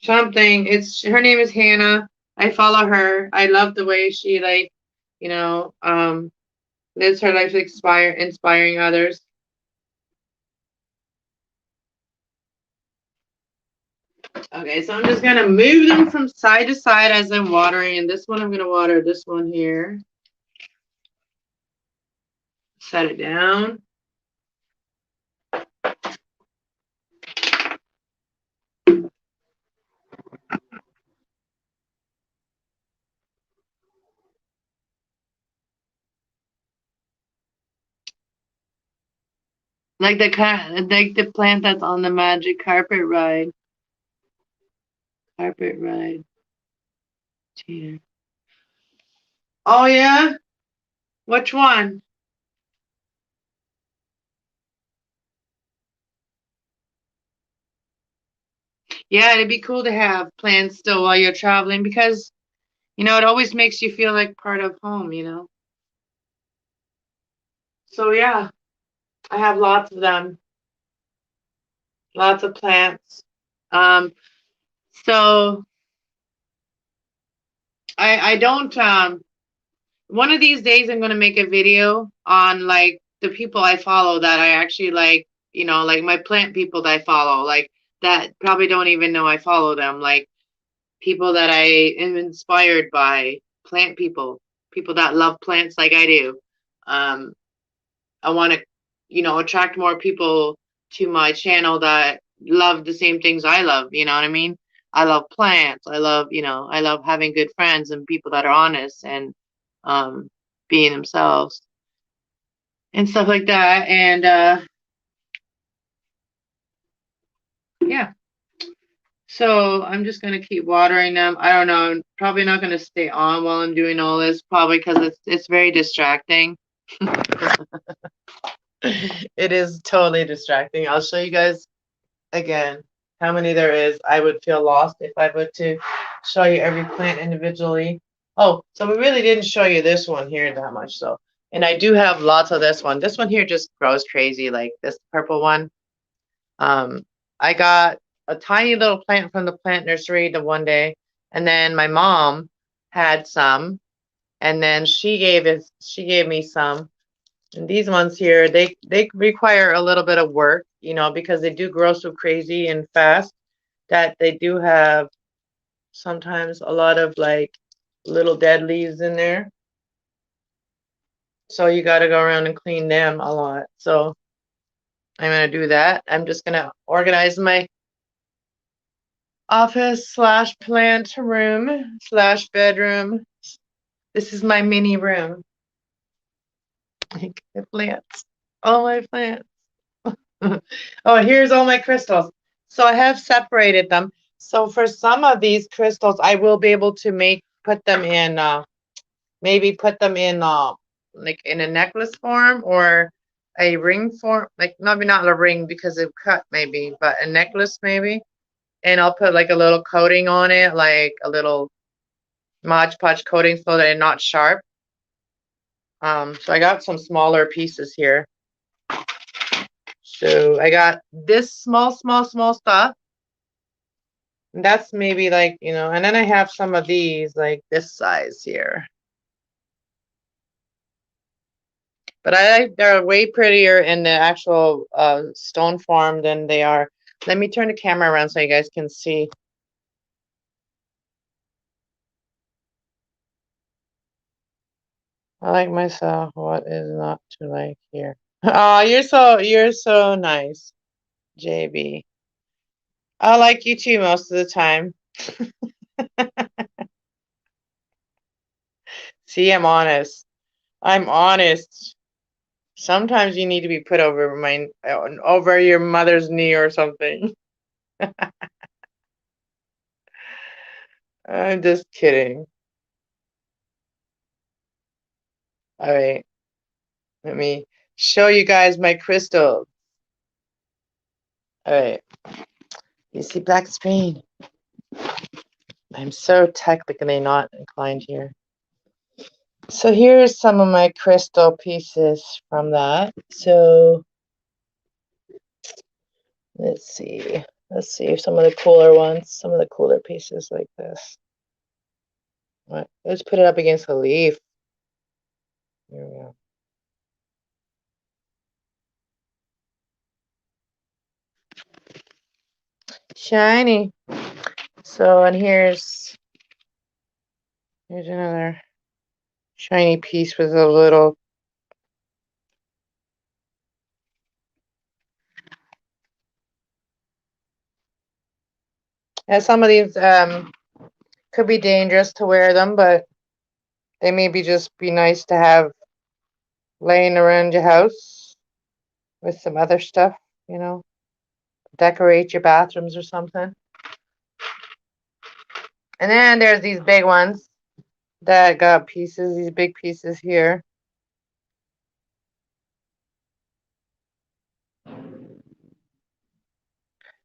something. Her name is Hannah. I follow her. I love the way she lives her life inspiring others. Okay, so I'm just gonna move them from side to side as I'm watering. And this one, I'm gonna water this one here. Set it down. Like the plant that's on the magic carpet ride. Carpet ride. Cheater. Oh yeah? Which one? Yeah, it'd be cool to have plants still while you're traveling because, it always makes you feel like part of home. So yeah, I have lots of them. Lots of plants. So I don't one of these days I'm gonna make a video on like the people I follow that I actually like, like my plant people that I follow, like that probably don't even know I follow them, like people that I am inspired by, plant people that love plants like I do. I want to, attract more people to my channel that love the same things I love. You know what I mean? I love plants. I love having good friends and people that are honest and um, being themselves and stuff like that. And yeah. So I'm just gonna keep watering them. I don't know. I'm probably not gonna stay on while I'm doing all this, probably because it's very distracting. It is totally distracting. I'll show you guys again how many there is. I would feel lost if I were to show you every plant individually. Oh, so we really didn't show you this one here that much, so. And I do have lots of this one. This one here just grows crazy, like this purple one. I got a tiny little plant from the plant nursery the one day, and then my mom had some, and then she gave me some. And these ones here, they require a little bit of work, because they do grow so crazy and fast that they do have sometimes a lot of like little dead leaves in there. So you got to go around and clean them a lot. So I'm going to do that. I'm just going to organize my office / plant room / bedroom. This is my mini room. The plants. All my plants. Oh, here's all my crystals. So I have separated them. So for some of these crystals, I will be able to put them in, maybe put them in like in a necklace form or a ring form, like maybe not a ring because it cut maybe, but a necklace maybe. And I'll put like a little coating on it, like a little Mod Podge coating so that it's not sharp. So I got some smaller pieces here. So I got this small stuff. And that's maybe like, you know, and then I have some of these like this size here. But they're way prettier in the actual stone form than they are. Let me turn the camera around so you guys can see. I like myself. What is not to like here? Oh, you're so nice, JB. I like you too most of the time. See, I'm honest. I'm honest. Sometimes you need to be put over your mother's knee or something. I'm just kidding. All right. Let me show you guys my crystals. All right. You see black screen. I'm so technically not inclined here. So here's some of my crystal pieces from that. So let's see. Let's see some of the cooler ones, some of the cooler pieces like this. Right. Let's put it up against a leaf. There we go. Shiny. So, and here's another shiny piece with a little. And some of these could be dangerous to wear them, but they maybe just be nice to have laying around your house with some other stuff, you know, decorate your bathrooms or something. And then there's these big ones that got pieces, these big pieces here.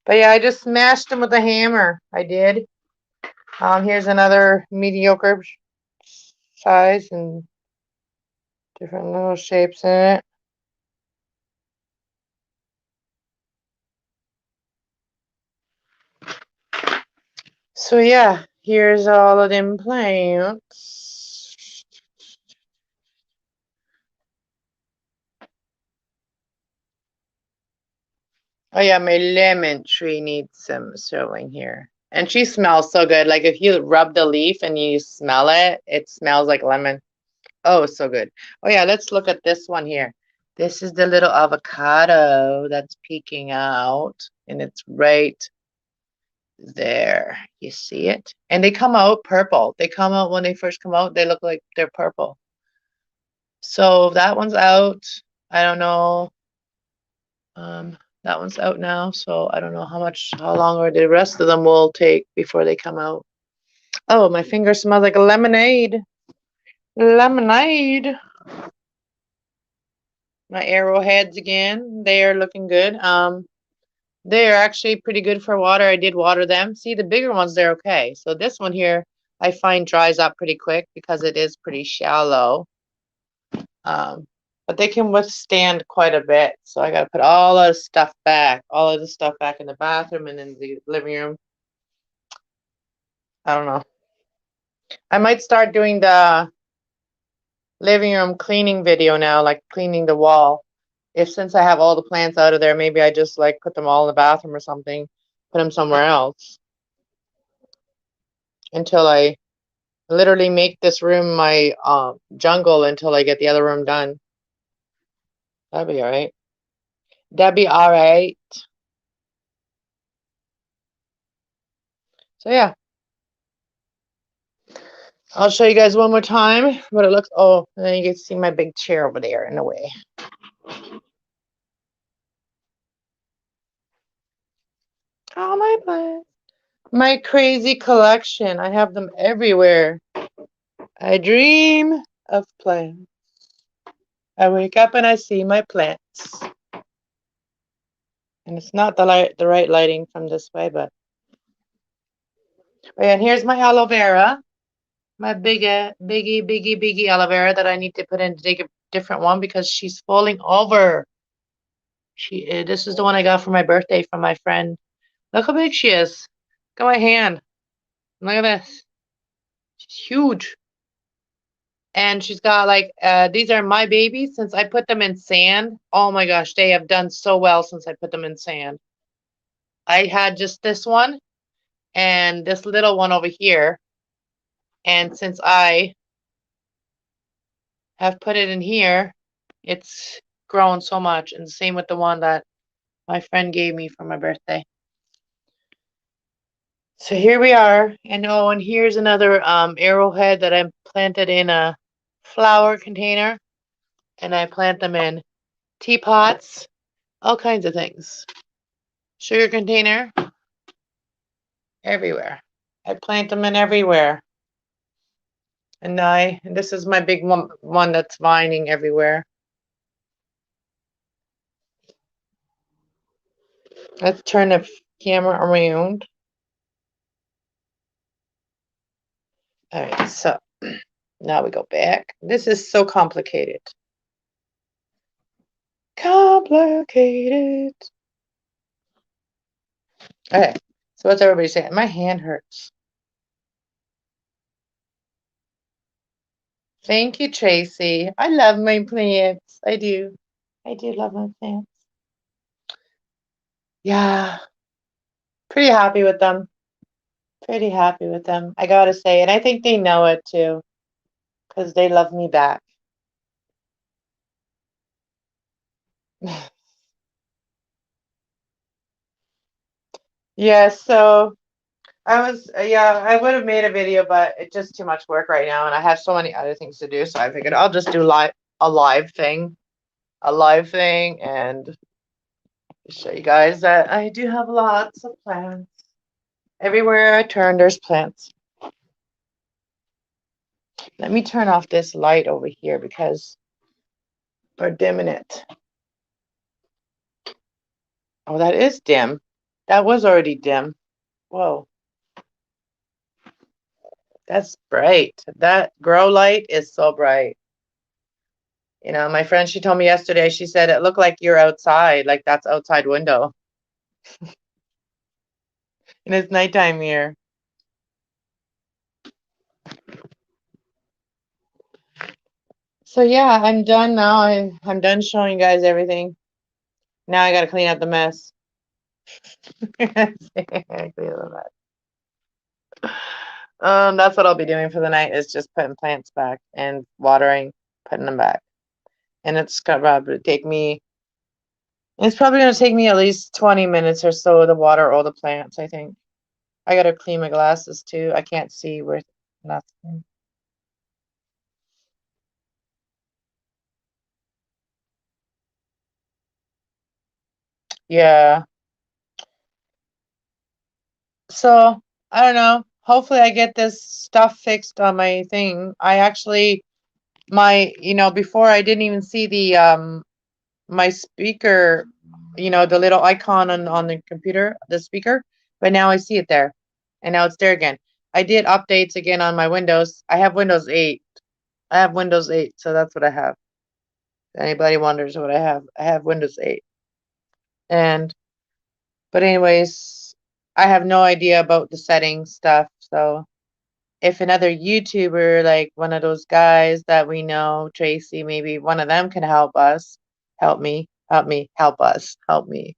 But yeah, I just smashed them with a hammer. I did. Here's another mediocre size and different little shapes in it. So yeah, here's all of them plants. Oh yeah, my lemon tree needs some sowing here. And she smells so good. Like if you rub the leaf and you smell it, it smells like lemon. Oh, so good. Oh yeah, let's look at this one here. This is the little avocado that's peeking out, and it's right there. You see it? And they come out purple. They come out when they first come out, they look like they're purple. So that one's out. I don't know. That one's out now, so I don't know how long or the rest of them will take before they come out. Oh, my finger smells like a lemonade. Lemonade. My arrowheads again. They are looking good. They are actually pretty good for water. I did water them. See, the bigger ones, they're okay. So this one here, I find dries up pretty quick because it is pretty shallow. But they can withstand quite a bit. So I got to put all of the stuff back, in the bathroom and in the living room. I don't know. I might start doing the living room cleaning video now, like cleaning the wall. Since I have all the plants out of there, maybe I just like put them all in the bathroom or something, put them somewhere else until I literally make this room my jungle until I get the other room done. That'd be all right. That'd be all right. So yeah, I'll show you guys one more time what it looks. Oh, and then you can see my big chair over there in the way. Oh, my plants. My crazy collection. I have them everywhere. I dream of plants. I wake up and I see my plants. And it's not the right lighting from this way, but. Oh, yeah, and here's my aloe vera. My biggie aloe vera that I need to put in to take a different one because she's falling over. This is the one I got for my birthday from my friend. Look how big she is. Look at my hand. Look at this. She's huge. And she's got like, these are my babies since I put them in sand. Oh my gosh, they have done so well since I put them in sand. I had just this one and this little one over here. And since I have put it in here, it's grown so much. And the same with the one that my friend gave me for my birthday. So here we are. And oh, and here's another arrowhead that I planted in a flower container. And I plant them in teapots, all kinds of things. Sugar container, everywhere. I plant them in everywhere. And this is my big one that's vining everywhere. Let's turn the camera around. All right, so now we go back. This is so complicated. Complicated. Okay, so what's everybody saying? My hand hurts. Thank you, Tracy. I love my plants. I do. I do love my plants. Yeah, pretty happy with them. Pretty happy with them, I gotta say. And I think they know it too, because they love me back. Yeah, so I would have made a video, but it's just too much work right now, and I have so many other things to do, so I figured I'll just do a live thing, and show you guys that I do have lots of plants. Everywhere I turn, there's plants. Let me turn off this light over here because we're dimming it. Oh, that is dim. That was already dim. Whoa. That's bright. That grow light is so bright. You know, my friend, she told me yesterday, she said it looked like you're outside, like that's outside window. And it's nighttime here. So yeah, I'm done now. I'm done showing you guys everything. Now I gotta clean up the mess. Clean up the mess. That's what I'll be doing for the night is just putting plants back and watering, putting them back. And it's probably take me. It's probably gonna take me at least 20 minutes or so to water all the plants, I think. I gotta clean my glasses too. I can't see with nothing. Yeah. So I don't know. Hopefully I get this stuff fixed on my thing. I actually before I didn't even see the my speaker, the little icon on the computer, the speaker, but now I see it there. And now it's there again. I did updates again on my Windows. I have Windows 8. I have Windows 8, so that's what I have. If anybody wonders what I have Windows 8. But anyways, I have no idea about the settings stuff. So if another YouTuber, like one of those guys that we know, Tracy, maybe one of them can help us, help us, help me.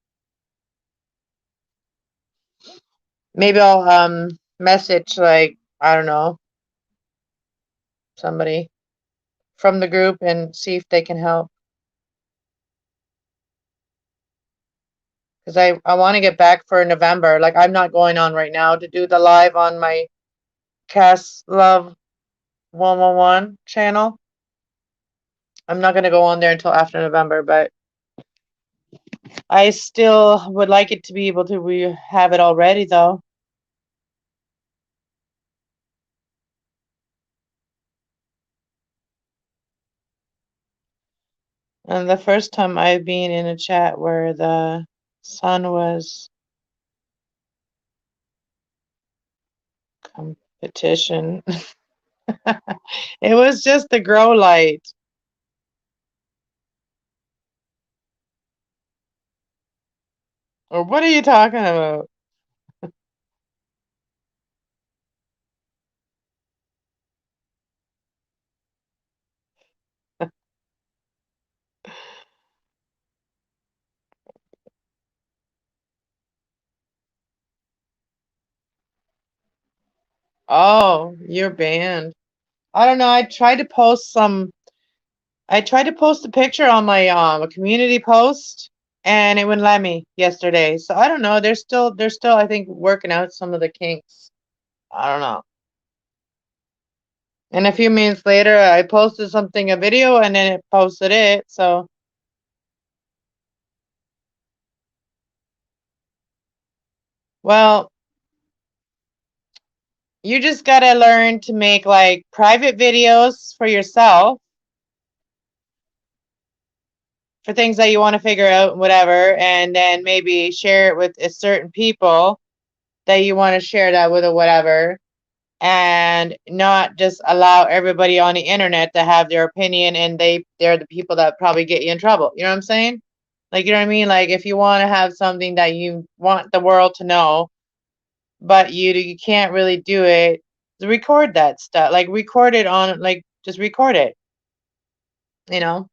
Maybe I'll message like, I don't know, somebody from the group and see if they can help. Because I want to get back for November. Like I'm not going on right now to do the live on my Cass Love 111 channel. I'm not going to go on there until after November, but I still would like it to be able to have it already though. And the first time I've been in a chat where the sun was competition. It was just the grow light. Or what are you talking about? Oh, you're banned. I don't know. I tried to post a picture on my a community post and it wouldn't let me yesterday. So I don't know. They're still I think working out some of the kinks. I don't know. And a few minutes later I posted something, a video, and then it posted it. So well, you just gotta learn to make like private videos for yourself for things that you want to figure out, whatever, and then maybe share it with a certain people that you want to share that with or whatever, and not just allow everybody on the internet to have their opinion and they're the people that probably get you in trouble. You know what I'm saying? Like, you know what I mean? Like if you want to have something that you want the world to know, but you can't really do it, record that stuff. Like record it on like just record it, you know?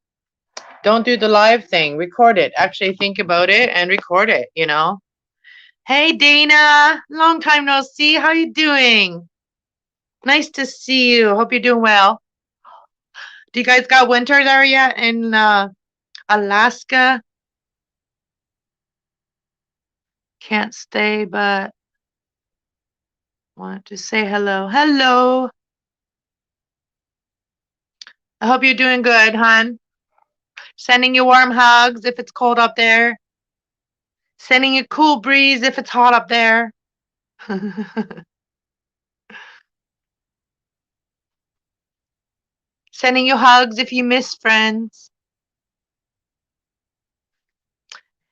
Don't do the live thing. Record it. Actually think about it and record it, you know? Hey Dana, long time no see. How you doing? Nice to see you. Hope you're doing well. Do you guys got winter there yet in Alaska? Can't stay, but want to say hello. Hello. I hope you're doing good, hon. Sending you warm hugs if it's cold up there. Sending you cool breeze if it's hot up there. Sending you hugs if you miss friends.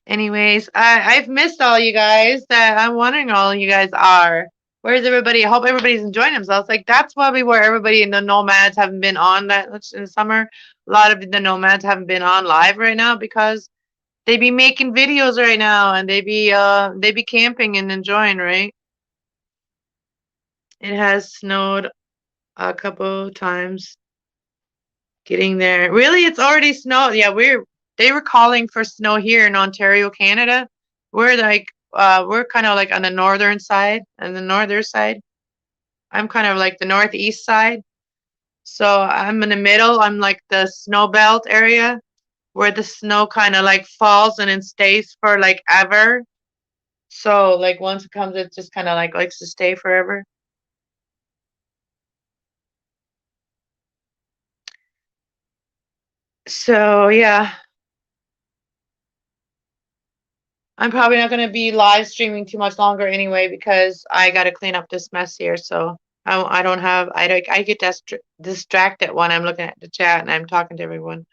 Anyways, I've missed all you guys. That I'm wondering all you guys are. Where's everybody? I hope everybody's enjoying themselves. Like that's probably where everybody in the nomads haven't been on that much in the summer. A lot of the nomads haven't been on live right now because they be making videos right now and they be camping and enjoying, right? It has snowed a couple times getting there. Really, it's already snowed. Yeah, they were calling for snow here in Ontario, Canada. We're kind of like on the northern side, on the northern side. I'm kind of like the northeast side. So I'm in the middle. I'm like the snow belt area where the snow kind of like falls and it stays for like ever. So like once it comes, it just kind of like likes to stay forever. So yeah, I'm probably not going to be live streaming too much longer anyway because I got to clean up this mess here. So I don't have, I get distracted when I'm looking at the chat and I'm talking to everyone.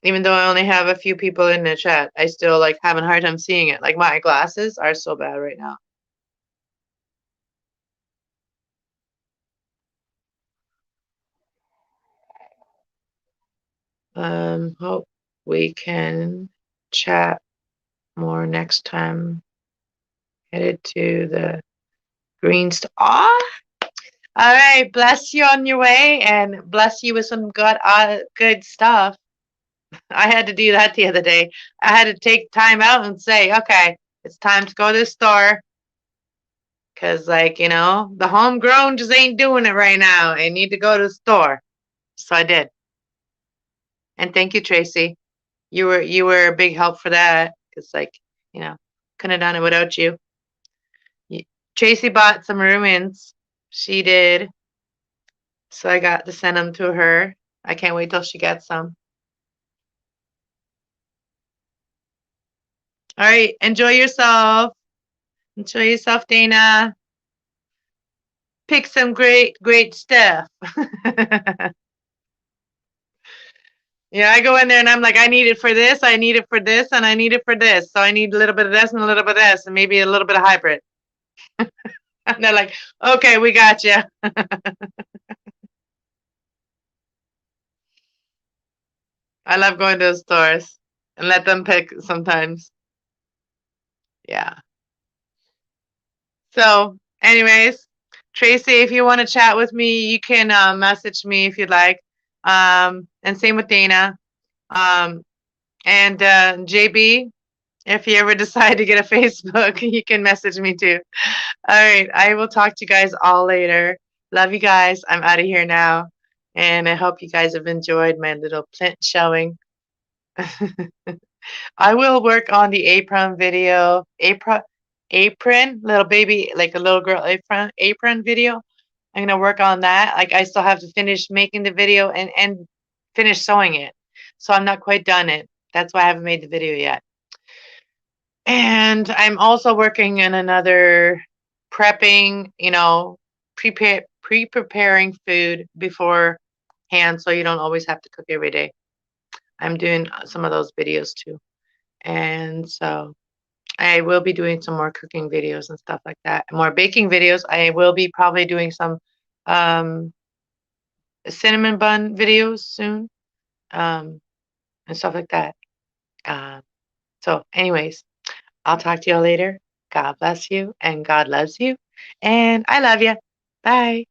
Even though I only have a few people in the chat, I still like having a hard time seeing it. Like my glasses are so bad right now. Hope we can chat more next time. Headed to the green star. All right, bless you on your way and bless you with some good stuff. I had to do that the other day. I had to take time out and say, okay, it's time to go to the store. Cause like, you know, the homegrown just ain't doing it right now. I need to go to the store. So I did. And thank you, Tracy. You were a big help for that. Cause like, you know, couldn't have done it without you. Tracy bought some ruins. She did. So I got to send them to her. I can't wait till she gets some. All right. Enjoy yourself. Enjoy yourself, Dana. Pick some great stuff. Yeah, I go in there and I'm like, I need it for this, I need it for this, and I need it for this. So I need a little bit of this and a little bit of this, and maybe a little bit of hybrid. And they're like, okay, we got you. I love going to the stores and let them pick sometimes. Yeah. So, anyways, Tracy, if you want to chat with me, you can message me if you'd like. And same with Dana. Um, and JB, if you ever decide to get a Facebook, you can message me too. All right. I will talk to you guys all later. Love you guys. I'm out of here now. And I hope you guys have enjoyed my little plant showing. I will work on the apron video. Apron, little baby, like a little girl apron video. I'm gonna work on that. Like I still have to finish making the video and finish sewing it. So I'm not quite done it. That's why I haven't made the video yet. And I'm also working on another prepping, pre-preparing food beforehand so you don't always have to cook every day. I'm doing some of those videos too. And so I will be doing some more cooking videos and stuff like that. More baking videos. I will be probably doing some um, cinnamon bun videos soon, and stuff like that. Um, so, anyways, I'll talk to y'all later. God bless you and God loves you. And I love you. Bye.